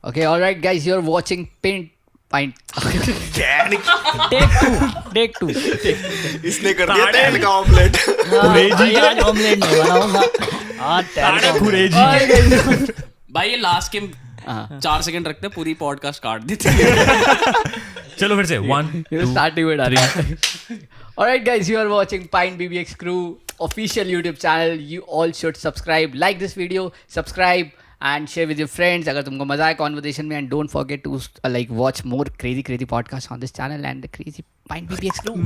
Okay, all right, guys, you're watching Pint. Take two. इसने कर दिया तेल का ऑमलेट. आज ऑमलेट नहीं बनाऊंगा. भाई ये लास्ट के 4 सेकंड रखते हैं, पूरी पॉडकास्ट काट देते हैं. चलो फिर से 1 You're 2 starting with 3. Alright, guys, you are watching Pint BBX Crew official YouTube channel. You all should subscribe, like this video, subscribe, and share with your friends. अगर तुमको मजा आए conversation में, and don't forget to like watch more crazy podcasts on this channel and the crazy Pint BBX Crew.